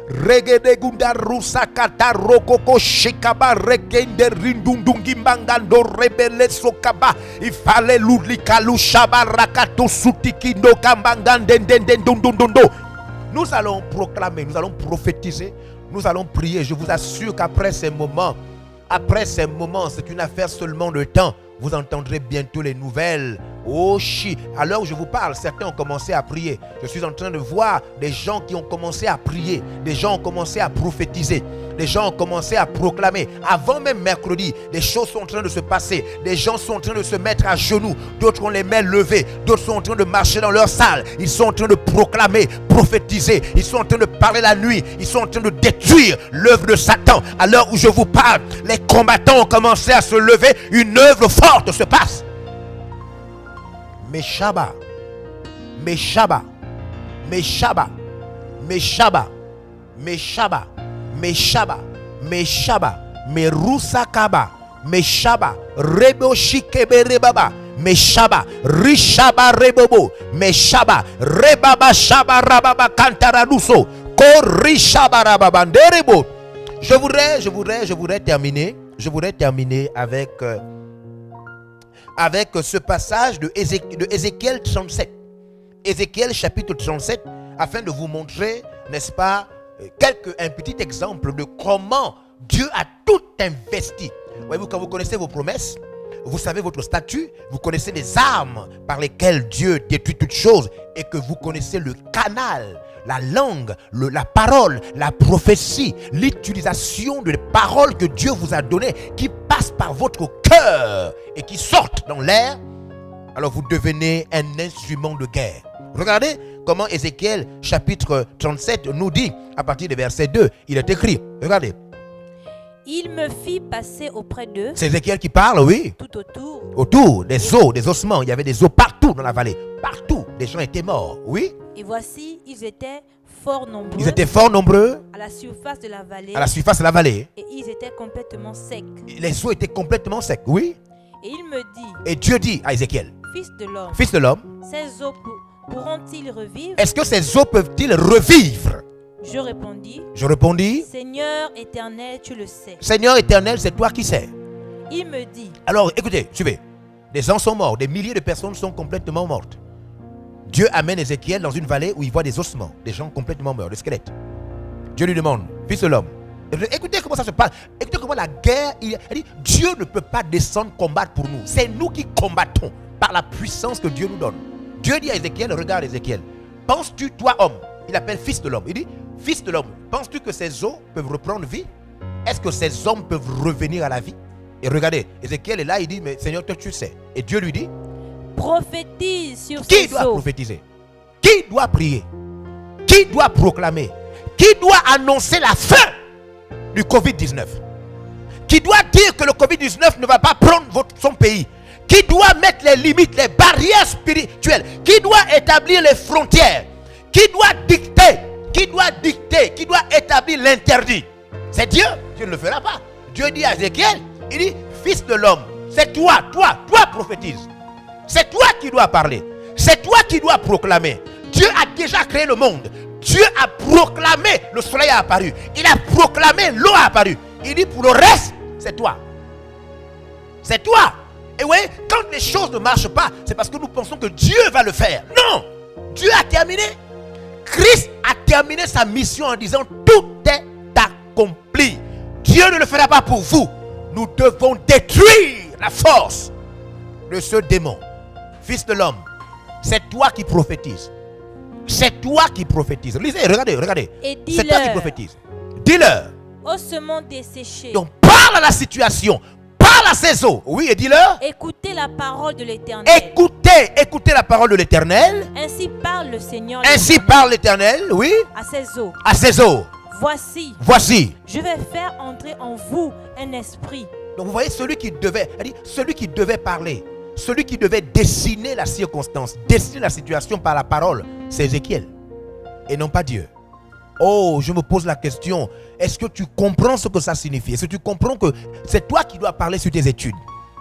C: Regede gunda rusa kata rokoko shikaba regende rindundungi mbangando rebele sokaba ifale lulika lushaba rakato sutiki no kambangande ndendendundundo. Nous allons proclamer, nous allons prophétiser, nous allons prier. Je vous assure qu'après ces moments, c'est une affaire seulement de temps. Vous entendrez bientôt les nouvelles Oh shit. À l'heure où je vous parle, certains ont commencé à prier. Je suis en train de voir des gens qui ont commencé à prier. Des gens ont commencé à prophétiser. Des gens ont commencé à proclamer. Avant même mercredi, des choses sont en train de se passer. Des gens sont en train de se mettre à genoux. D'autres ont les mains levées. D'autres sont en train de marcher dans leur salle. Ils sont en train de proclamer, prophétiser. Ils sont en train de parler la nuit. Ils sont en train de détruire l'œuvre de Satan. À l'heure où je vous parle, les combattants ont commencé à se lever. Une œuvre forte se passe. Meshaba, Meshaba, Meshaba, Meshaba, Meshaba, Meshaba, Meshaba, Merusakaba, Meshaba, Rebo Shikeberebaba, Meshaba, Rishaba Rebobo, Meshaba, Rebaba Shaba Rababa Kantaraduso, Korishaba Rababanderebo. Je voudrais terminer avec ce passage de Ézéchiel 37. Ézéchiel chapitre 37, afin de vous montrer, n'est-ce pas, un petit exemple de comment Dieu a tout investi. Voyez-vous, quand vous connaissez vos promesses, vous savez votre statut, vous connaissez les armes par lesquelles Dieu détruit toutes choses, et que vous connaissez le canal, la langue, la parole, la prophétie, l'utilisation de paroles que Dieu vous a données, qui passent par votre cœur et qui sortent dans l'air, alors vous devenez un instrument de guerre. Regardez comment Ézéchiel chapitre 37 nous dit, à partir du verset 2, il est écrit, regardez.
A: Il me fit passer auprès d'eux.
C: C'est Ézéchiel qui parle, oui.
A: Tout autour.
C: Autour des os, des ossements. Il y avait des os partout dans la vallée. Partout, des gens étaient morts, oui.
A: Et voici, ils étaient fort nombreux.
C: Ils étaient fort nombreux.
A: À la surface de la vallée.
C: À la surface de la vallée.
A: Et ils étaient complètement secs.
C: Les os étaient complètement secs, oui.
A: Et il me dit.
C: Et Dieu dit à Ézéchiel.
A: Fils de l'homme.
C: Fils de l'homme.
A: Ces os pourront-ils revivre?
C: Est-ce que ces os peuvent-ils revivre?
A: Je
C: répondis.
A: Seigneur éternel, tu le sais.
C: Seigneur éternel, c'est toi qui sais.
A: Il me dit.
C: Alors, écoutez, suivez. Des gens sont morts, des milliers de personnes sont complètement mortes. Dieu amène Ézéchiel dans une vallée où il voit des ossements, des gens complètement morts, des squelettes. Dieu lui demande, fils de l'homme, écoutez comment ça se passe. Écoutez comment la guerre, il dit, Dieu ne peut pas descendre combattre pour nous. C'est nous qui combattons par la puissance que Dieu nous donne. Dieu dit à Ézéchiel, regarde Ézéchiel, penses-tu, toi homme, il appelle fils de l'homme, il dit, fils de l'homme, penses-tu que ces os peuvent reprendre vie? Est-ce que ces hommes peuvent revenir à la vie? Et regardez, Ézéchiel est là, il dit, mais Seigneur, toi tu sais. Et Dieu lui dit,
A: prophétise sur ces os.
C: Qui doit prophétiser? Qui doit prier? Qui doit proclamer? Qui doit annoncer la fin du Covid-19? Qui doit dire que le Covid-19 ne va pas prendre son pays? Qui doit mettre les limites, les barrières spirituelles? Qui doit établir les frontières? Qui doit dicter? Qui doit établir l'interdit? C'est Dieu. Dieu ne le fera pas. Dieu dit à Ézéchiel, il dit, fils de l'homme, c'est toi prophétise. C'est toi qui dois parler. C'est toi qui dois proclamer. Dieu a déjà créé le monde. Dieu a proclamé, le soleil a apparu. Il a proclamé, l'eau a apparu. Il dit, pour le reste, c'est toi. C'est toi. Et vous voyez, quand les choses ne marchent pas, c'est parce que nous pensons que Dieu va le faire. Non. Dieu a terminé. Christ a terminé sa mission en disant, tout est accompli. Dieu ne le fera pas pour vous. Nous devons détruire la force de ce démon. Fils de l'homme, c'est toi qui prophétises. C'est toi qui prophétises. Lisez, regardez. C'est toi qui prophétises. Dis-leur.
A: Ossements desséchés.
C: Donc parle à la situation. Parle à ces eaux. Oui, et dis-leur.
A: Écoutez la parole de l'Éternel.
C: Écoutez la parole de l'Éternel.
A: Ainsi parle le Seigneur.
C: Ainsi parle l'Éternel, oui.
A: À ces eaux.
C: À ces eaux.
A: Voici. Je vais faire entrer en vous un esprit.
C: Donc vous voyez celui qui devait parler, celui qui devait dessiner la circonstance, dessiner la situation par la parole, c'est Ézéchiel et non pas Dieu. Oh, je me pose la question, est-ce que tu comprends ce que ça signifie? Est-ce que tu comprends que c'est toi qui dois parler sur tes études?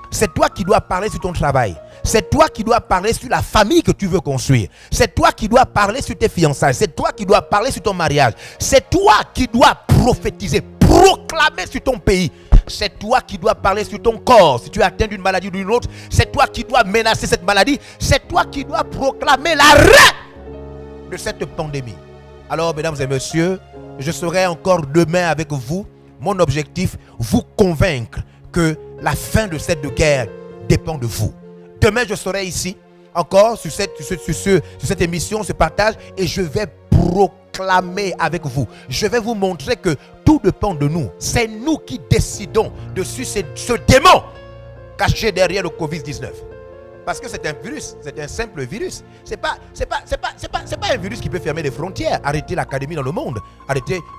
C: C'est toi qui dois parler sur ton travail. C'est toi qui dois parler sur la famille que tu veux construire. C'est toi qui dois parler sur tes fiançailles. C'est toi qui dois parler sur ton mariage. C'est toi qui dois prophétiser, proclamer sur ton pays. C'est toi qui dois parler sur ton corps. Si tu es atteint d'une maladie ou d'une autre, c'est toi qui dois menacer cette maladie. C'est toi qui dois proclamer l'arrêt de cette pandémie. Alors, mesdames et messieurs, je serai encore demain avec vous. Mon objectif, vous convaincre que la fin de cette guerre dépend de vous. Demain, je serai ici encore sur cette émission, ce partage, et je vais proclamer avec vous. Je vais vous montrer que tout dépend de nous. C'est nous qui décidons dessus ce démon caché derrière le Covid-19. Parce que c'est un virus, c'est un simple virus. C'est pas un virus qui peut fermer les frontières, arrêter l'académie dans le monde.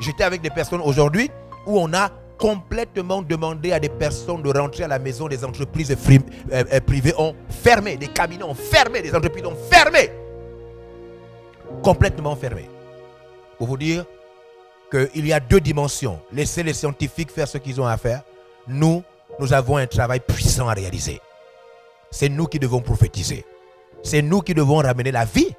C: J'étais avec des personnes aujourd'hui où on a complètement demandé à des personnes de rentrer à la maison. Des entreprises privées ont fermé, des cabinets ont fermé, des entreprises ont fermé. Complètement fermé. Pour vous dire qu'il y a deux dimensions. Laissez les scientifiques faire ce qu'ils ont à faire. Nous avons un travail puissant à réaliser. C'est nous qui devons prophétiser. C'est nous qui devons ramener la vie.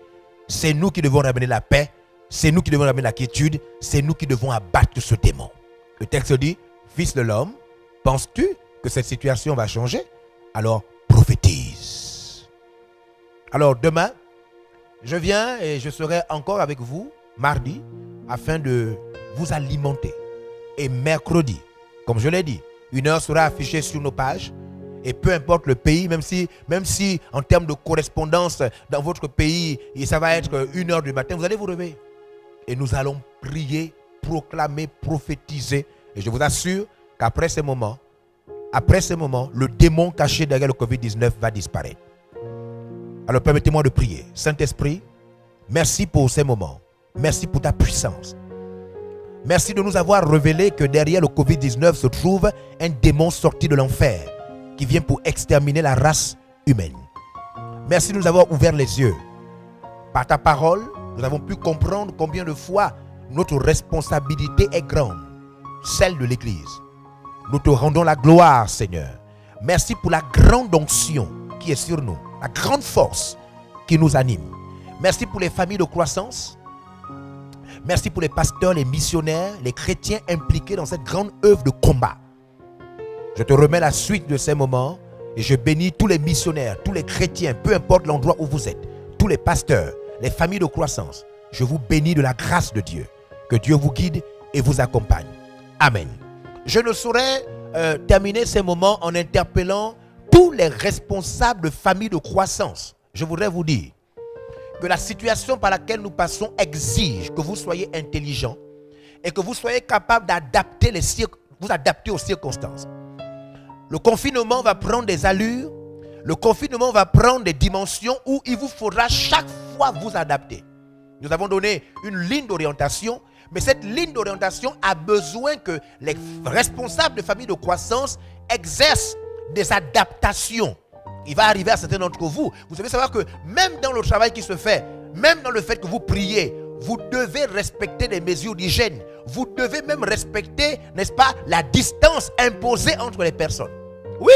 C: C'est nous qui devons ramener la paix. C'est nous qui devons ramener la quiétude. C'est nous qui devons abattre ce démon. Le texte dit, fils de l'homme, penses-tu que cette situation va changer? Alors prophétise. Alors demain, je viens et je serai encore avec vous mardi afin de vous alimenter. Et mercredi, comme je l'ai dit, une heure sera affichée sur nos pages. Et peu importe le pays, même si en termes de correspondance dans votre pays, ça va être 1h du matin, vous allez vous réveiller. Et nous allons prier, proclamer, prophétiser. Et je vous assure qu'après ces moments, le démon caché derrière le Covid-19 va disparaître. Alors permettez-moi de prier. Saint-Esprit, merci pour ces moments. Merci pour ta puissance. Merci de nous avoir révélé que derrière le Covid-19 se trouve un démon sorti de l'enfer qui vient pour exterminer la race humaine. Merci de nous avoir ouvert les yeux. Par ta parole, nous avons pu comprendre combien de fois notre responsabilité est grande, celle de l'Église. Nous te rendons la gloire, Seigneur. Merci pour la grande onction qui est sur nous, la grande force qui nous anime. Merci pour les familles de croissance. Merci pour les pasteurs, les missionnaires, les chrétiens impliqués dans cette grande œuvre de combat. Je te remets la suite de ces moments et je bénis tous les missionnaires, tous les chrétiens, peu importe l'endroit où vous êtes, tous les pasteurs, les familles de croissance. Je vous bénis de la grâce de Dieu. Que Dieu vous guide et vous accompagne. Amen. Je ne saurais terminer ces moments en interpellant tous les responsables de familles de croissance. Je voudrais vous dire que la situation par laquelle nous passons exige que vous soyez intelligents et que vous soyez capables d'adapter vous adapter aux circonstances. Le confinement va prendre des allures, le confinement va prendre des dimensions où il vous faudra chaque fois vous adapter. Nous avons donné une ligne d'orientation, mais cette ligne d'orientation a besoin que les responsables de familles de croissance exercent des adaptations. Il va arriver à certains d'entre vous. Vous devez savoir que même dans le travail qui se fait, même dans le fait que vous priez, vous devez respecter des mesures d'hygiène. Vous devez même respecter, n'est-ce pas, la distance imposée entre les personnes. Oui,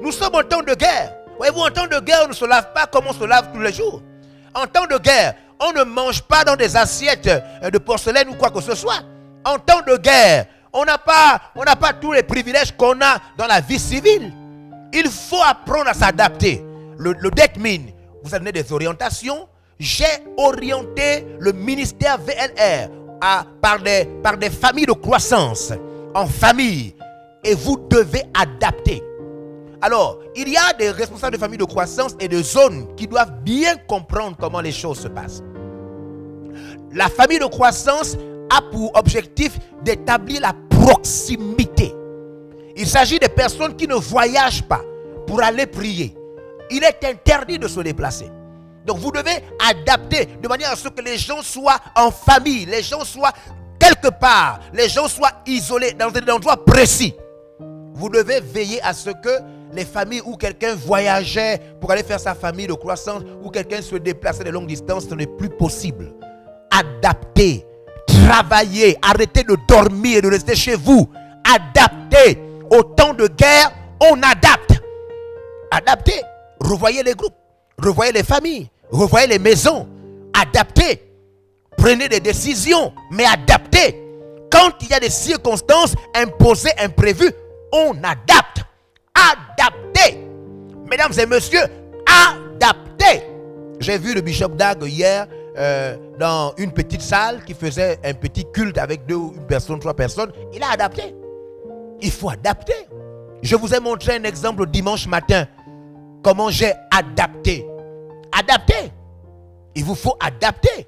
C: nous sommes en temps de guerre. Voyez-vous, en temps de guerre, on ne se lave pas comme on se lave tous les jours. En temps de guerre, on ne mange pas dans des assiettes de porcelaine ou quoi que ce soit. En temps de guerre, on n'a pas tous les privilèges qu'on a dans la vie civile. Il faut apprendre à s'adapter. Le DECMIN vous a donné des orientations. J'ai orienté le ministère VLR par des familles de croissance, en famille. Et vous devez adapter. Alors, il y a des responsables de familles de croissance et de zones qui doivent bien comprendre comment les choses se passent. La famille de croissance a pour objectif d'établir la proximité. Il s'agit de personnes qui ne voyagent pas pour aller prier. Il est interdit de se déplacer. Donc vous devez adapter de manière à ce que les gens soient en famille, les gens soient quelque part, les gens soient isolés dans un endroit précis. Vous devez veiller à ce que les familles où quelqu'un voyageait pour aller faire sa famille de croissance, où quelqu'un se déplaçait de longues distances, ce n'est plus possible. Adaptez, travaillez, arrêtez de dormir et de rester chez vous. Adaptez. Au temps de guerre, on adapte. Adaptez. Revoyez les groupes, revoyez les familles, revoyez les maisons. Adaptez. Prenez des décisions, mais adaptez. Quand il y a des circonstances imposées, imprévues, on adapte. Adaptez. Mesdames et messieurs, adaptez. J'ai vu le bishop Dag hier dans une petite salle qui faisait un petit culte avec 2 ou 1 personne, 3 personnes. Il a adapté. Il faut adapter. Je vous ai montré un exemple dimanche matin. Comment j'ai adapté. adapter. Il vous faut adapter.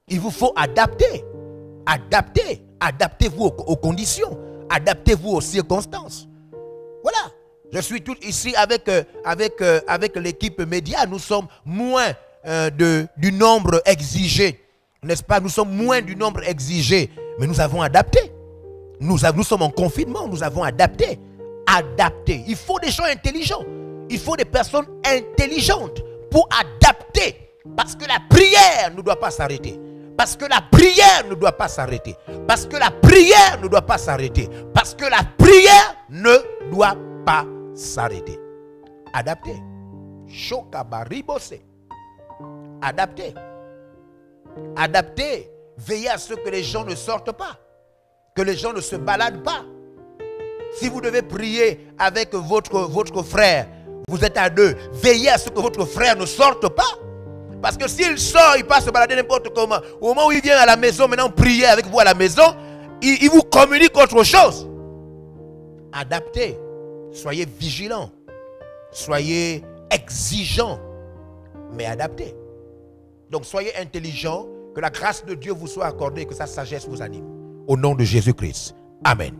C: Il vous faut adapter. Adapter. Adaptez-vous aux conditions. Adaptez-vous aux circonstances. Voilà. Je suis tout ici avec l'équipe média. Nous sommes moins du nombre exigé. N'est-ce pas? Nous sommes moins du nombre exigé. Mais nous avons adapté. Nous sommes en confinement. Nous avons adapté. Adapter. Il faut des gens intelligents. Il faut des personnes intelligentes pour adapter. Parce que la prière ne doit pas s'arrêter. Parce que la prière ne doit pas s'arrêter. Parce que la prière ne doit pas s'arrêter. Parce que la prière ne doit pas s'arrêter. Adapter. Chokabaribose. Adapter. Adapter. Veillez à ce que les gens ne sortent pas. Que les gens ne se baladent pas. Si vous devez prier avec votre frère, vous êtes à deux, veillez à ce que votre frère ne sorte pas. Parce que s'il sort, il passe se balader n'importe comment. Au moment où il vient à la maison, maintenant prier avec vous à la maison, il vous communique autre chose. Adaptez. Soyez vigilants. Soyez exigeants. Mais adaptez. Donc soyez intelligents. Que la grâce de Dieu vous soit accordée et que sa sagesse vous anime. Au nom de Jésus-Christ. Amen.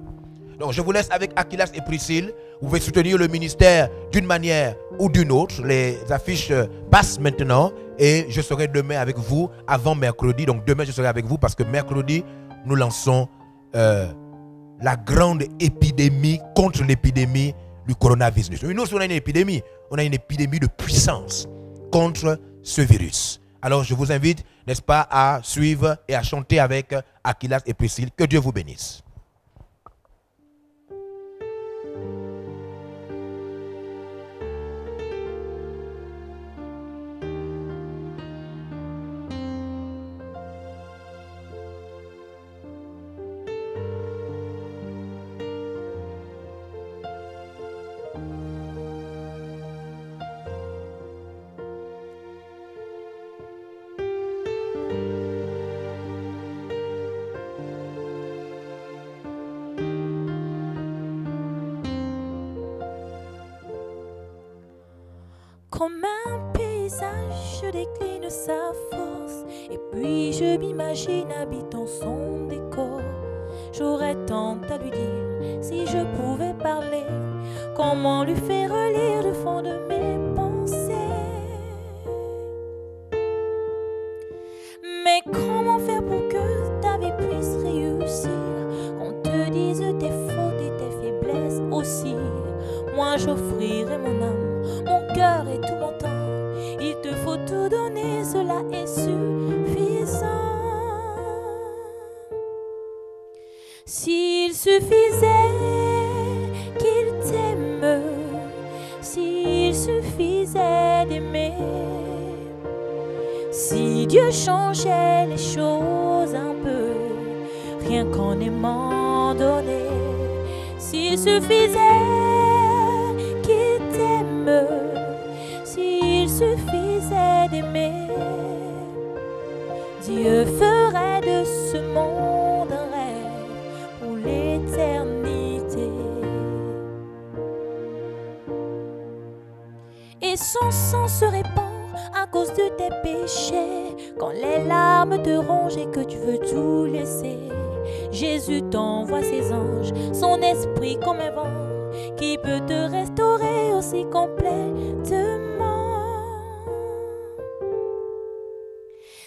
C: Donc je vous laisse avec Aquilas et Priscille. Vous pouvez soutenir le ministère d'une manière ou d'une autre. Les affiches passent maintenant. Et je serai demain avec vous avant mercredi. Donc demain je serai avec vous parce que mercredi nous lançons la grande épidémie contre l'épidémie du coronavirus. Nous on a une épidémie. On a une épidémie de puissance contre ce virus. Alors je vous invite, n'est-ce pas, à suivre et à chanter avec Aquilas et Priscille. Que Dieu vous bénisse.
A: Comme un paysage, je décline sa force. Et puis je m'imagine habitant son décor. J'aurais tant à lui dire si je pouvais parler. Comment lui faire relire le fond de mes pensées? Mais comment faire pour que ta vie puisse réussir? Qu'on te dise tes fautes et tes faiblesses aussi. Moi j'offrirai mon âme, mon cœur et tout mon temps. Il te faut tout donner, cela est suffisant. S'il suffisait qu'il t'aime, s'il suffisait d'aimer, si Dieu changeait les choses un peu, rien qu'en aimant donner, s'il suffisait qu'il t'aime, s'il suffisait d'aimer, Dieu ferait de ce monde un rêve pour l'éternité. Et son sang se répand à cause de tes péchés. Quand les larmes te rongent et que tu veux tout laisser, Jésus t'envoie ses anges, son esprit comme un vent qui peut te restaurer aussi complètement.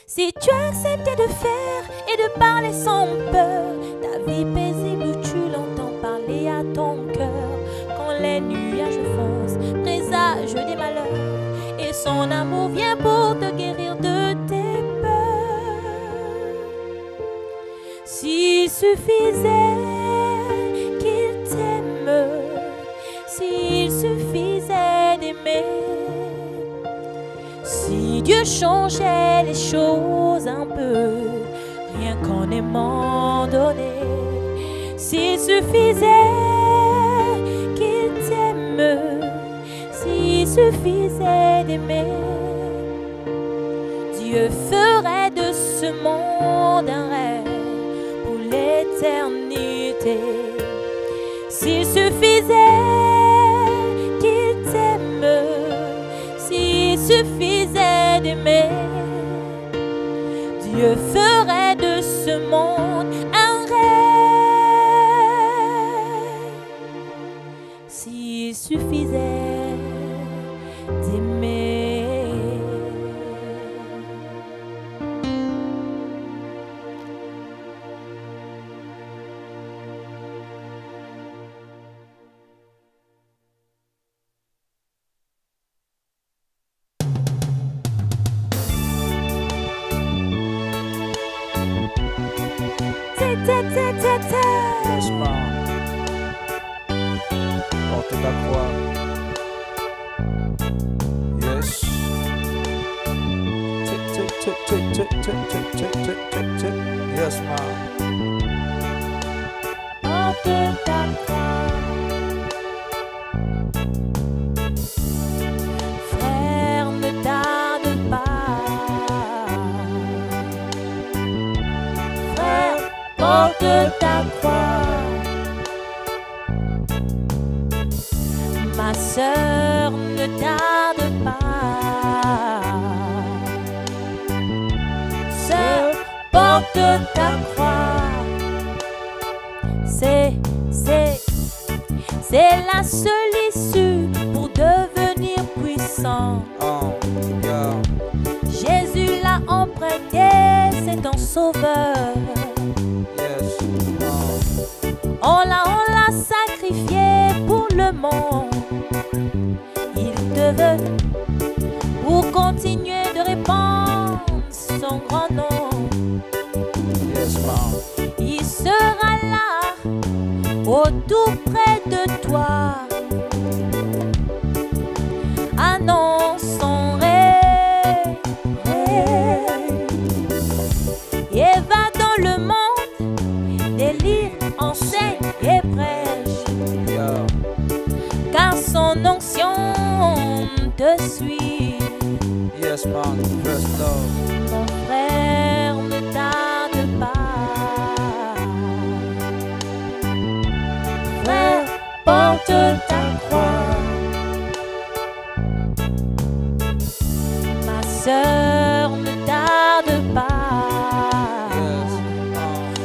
A: Si tu acceptais de faire et de parler sans peur, ta vie paisible où tu l'entends parler à ton cœur, quand les nuages foncent, présage des malheurs, et son amour vient pour te guérir de tes peurs. S'il suffisait qu'il t'aime, s'il suffisait d'aimer, si Dieu changeait les choses un peu, rien qu'en aimant donner, s'il suffisait qu'il t'aime, s'il suffisait d'aimer, Dieu ferait de ce monde un rêve pour l'éternité. S'il suffisait qu'il t'aime, s'il suffisait Je ferai de ce monde un rêve. S'il suffisait d'aimer.
B: Laisse-moi porter ta croix. Yes. Yes, ma.
A: Porte ta croix. Frère, ne tarde pas. Frère, porte ta croix. Ma sœur, ne tarde pas. Sœur, porte ta croix. C'est la seule issue pour devenir puissant.
B: Oh, yeah.
A: Jésus l'a emprunté, c'est ton sauveur.
B: Yes. Oh.
A: On l'a sacrifié pour le monde. Il te veut pour continuer de répandre son grand nom.
B: Yes, ma'am.
A: Il sera là, au tout près de toi. Annonce son rêve et va dans le monde, délivre, enseigne et prêche.
B: Yeah.
A: Car son onction te suit.
B: Yes, ma'am. First love.
A: Mon frère, ne tarde pas. Frère, porte ta croix. Ma sœur, ne tarde pas.
B: Yes.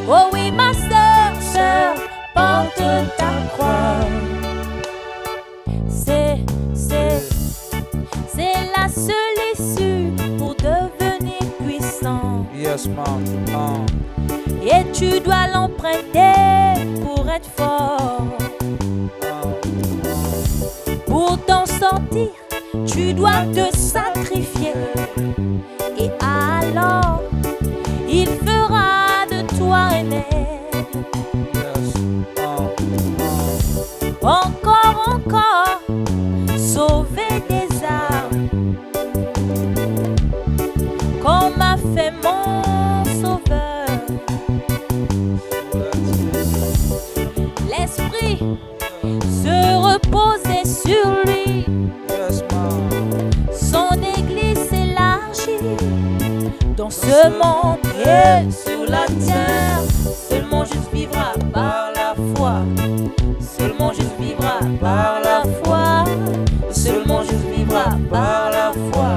A: Oh oui, ma sœur, porte ta croix. C'est la seule issue pour devenir puissant.
B: Yes, ma'am.
A: Et tu dois l'emprunter pour être fort. Pour t'en sortir, tu dois te sacrifier. Et alors, il fera de toi un aide.
B: Yes.
A: Encore, sauver des âmes. Comme a fait mon sauveur. L'esprit se reposait sur lui.
B: Yes, ma'am.
A: Son église s'élargit dans ce monde et sur la terre. Seulement juste vivra par la foi. Seulement juste vivra par la foi. Seulement juste vivra par la foi.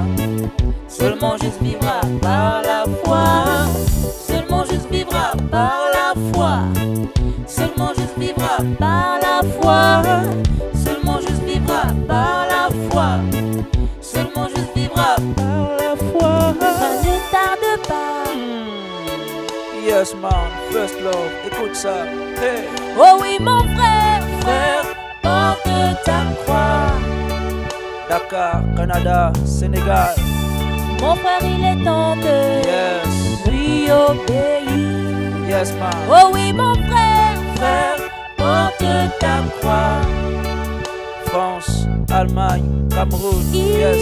A: Seulement juste vivra par la foi. Seulement juste vivra par la foi. Seulement juste vivra par la foi. Seulement juste vivra par la foi. Seulement juste vivra par la foi. Ne tarde pas.
B: Yes, ma'am. First love. Écoute ça. Hey.
A: Oh oui, mon frère, porte ta croix.
B: Dakar, Canada, Sénégal.
A: Mon frère, il est temps de
B: Yes.
A: lui obéir.
B: Yes, ma'am.
A: Oh oui, mon frère, porte ta croix.
B: France, Allemagne, Cameroun. Yes.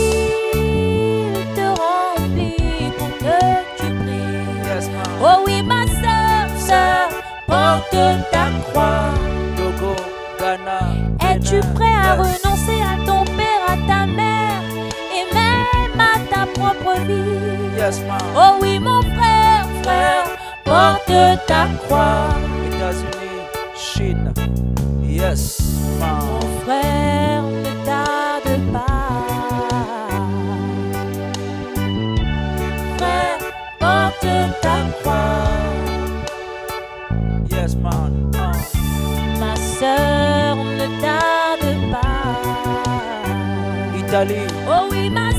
A: Il te remplit pour que tu pries.
B: Yes, ma'am.
A: Oh oui, ma sœur, porte ta croix.
B: Togo, Ghana.
A: Es-tu
B: Bénin.
A: prêt à
B: Yes.
A: renoncer à ton père, à ta mère et même à ta propre vie?
B: Yes, ma'am.
A: Oh oui, mon frère, porte ta croix.
B: États-Unis, Chine. Yes, ma'am.
A: Mon frère, ne tarde pas. Frère, porte ta
B: Italie.
A: Oh oui, ma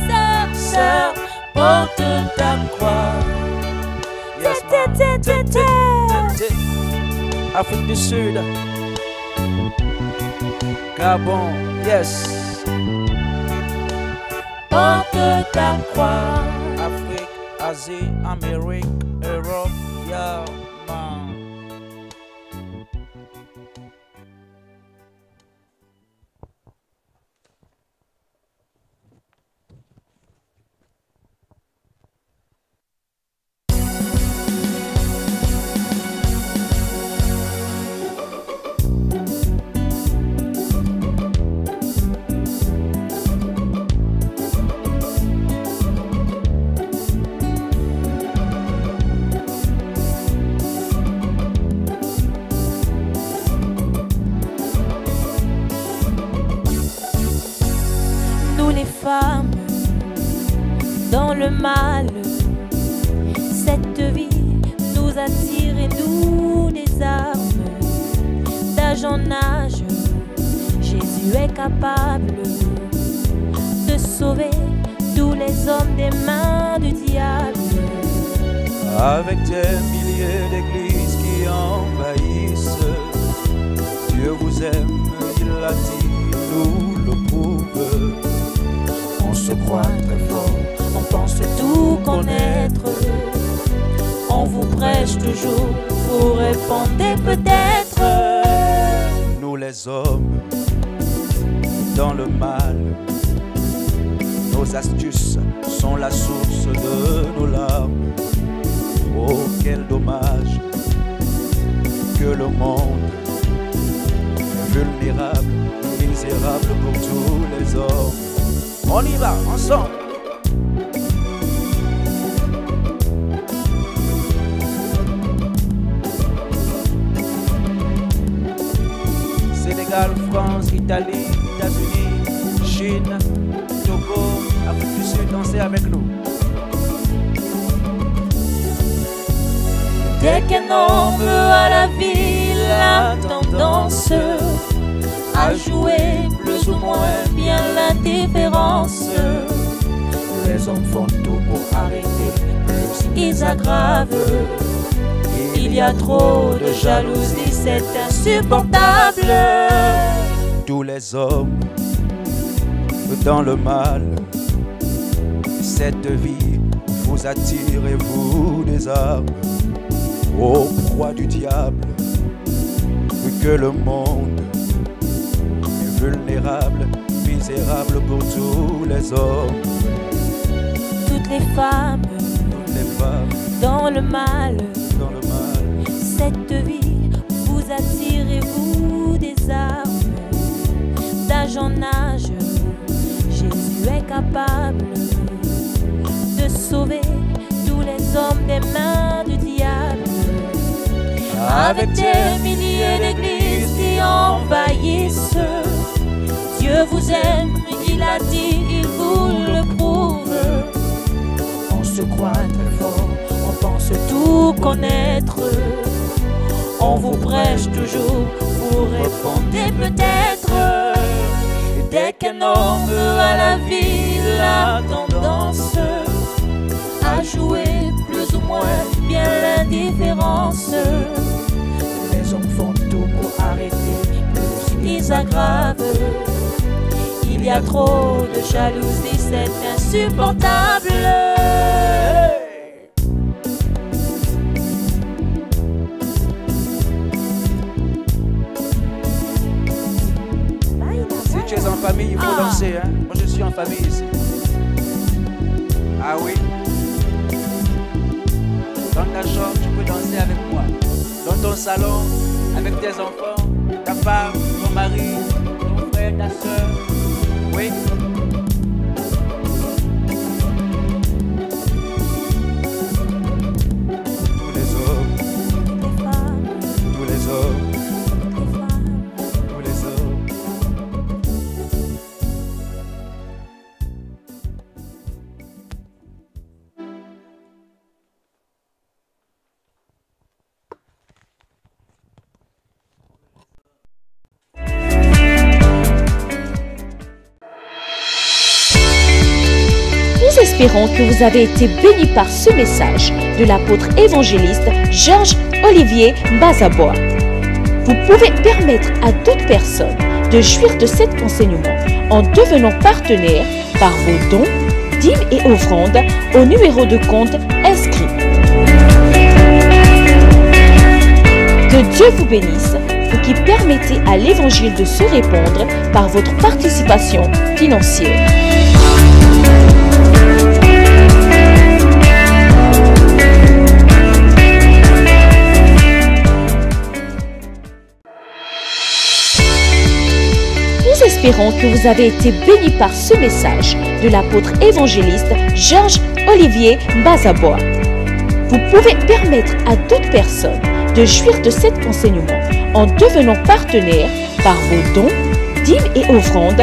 A: sœur, porte ta croix.
B: Yes, Afrique du Sud, Gabon, yes.
A: Porte ta croix.
B: Afrique, Asie, Amérique, Europe, yeah, man.
A: Femmes dans le mal, cette vie nous attire et nous désarme. D'âge en âge, Jésus est capable de sauver tous les hommes des mains du diable.
B: Avec des milliers d'églises qui envahissent, Dieu vous aime, il l'a dit, nous le prouve.
A: On se croit très fort, on pense tout connaître. On vous prêche toujours, vous répondez peut-être.
B: Nous les hommes, dans le mal, nos astuces sont la source de nos larmes. Oh, quel dommage que le monde est vulnérable, misérable pour tous les hommes. On y va, ensemble. Sénégal, France, Italie, États-Unis, Chine, Togo, Afrique du Sud, dansez avec nous.
A: Dès qu'un homme a la vie, la tendance à jouer plus ou moins bien l'indifférence. Les hommes font tout pour arrêter, plus ils aggravent. Il y a trop de jalousie, c'est insupportable.
B: Tous les hommes dans le mal, cette vie vous attire et vous désarme. Ô proie du diable, que le monde est vulnérable, misérable pour tous les hommes.
A: Toutes les femmes dans le mal, cette vie vous attire et vous désarme. D'âge en âge, Jésus est capable de sauver tous les hommes des mains du diable. Avec des milliers d'églises qui envahissent, Dieu vous aime, il a dit, il vous le prouve. On se croit très fort, on pense tout connaître. On vous prêche toujours, vous répondez peut-être. Dès qu'un homme a la vie, la tendance à jouer plus ou moins bien l'indifférence. Les hommes font tout pour arrêter, plus ils aggravent. Il y a trop de jalousie, c'est insupportable.
B: Si tu es en famille, il faut danser, hein? Moi je suis en famille ici. Ah oui. Dans ta chambre, tu peux danser avec moi. Dans ton salon, avec tes enfants, ta femme, ton mari, ton frère, ta soeur. Oui. Tous les hommes, tous les hommes, tous les hommes.
D: espérons que vous avez été bénis par ce message de l'apôtre évangéliste Georges Olivier Bazabois. Vous pouvez permettre à d'autres personnes de jouir de cet enseignement en devenant partenaire par vos dons, dîmes et offrandes au numéro de compte inscrit. Que Dieu vous bénisse, vous qui permettez à l'évangile de se répandre par votre participation financière. Nous espérons que vous avez été bénis par ce message de l'apôtre évangéliste Georges Olivier Bazabois. Vous pouvez permettre à d'autres personnes de jouir de cet enseignement en devenant partenaire par vos dons, dîmes et offrandes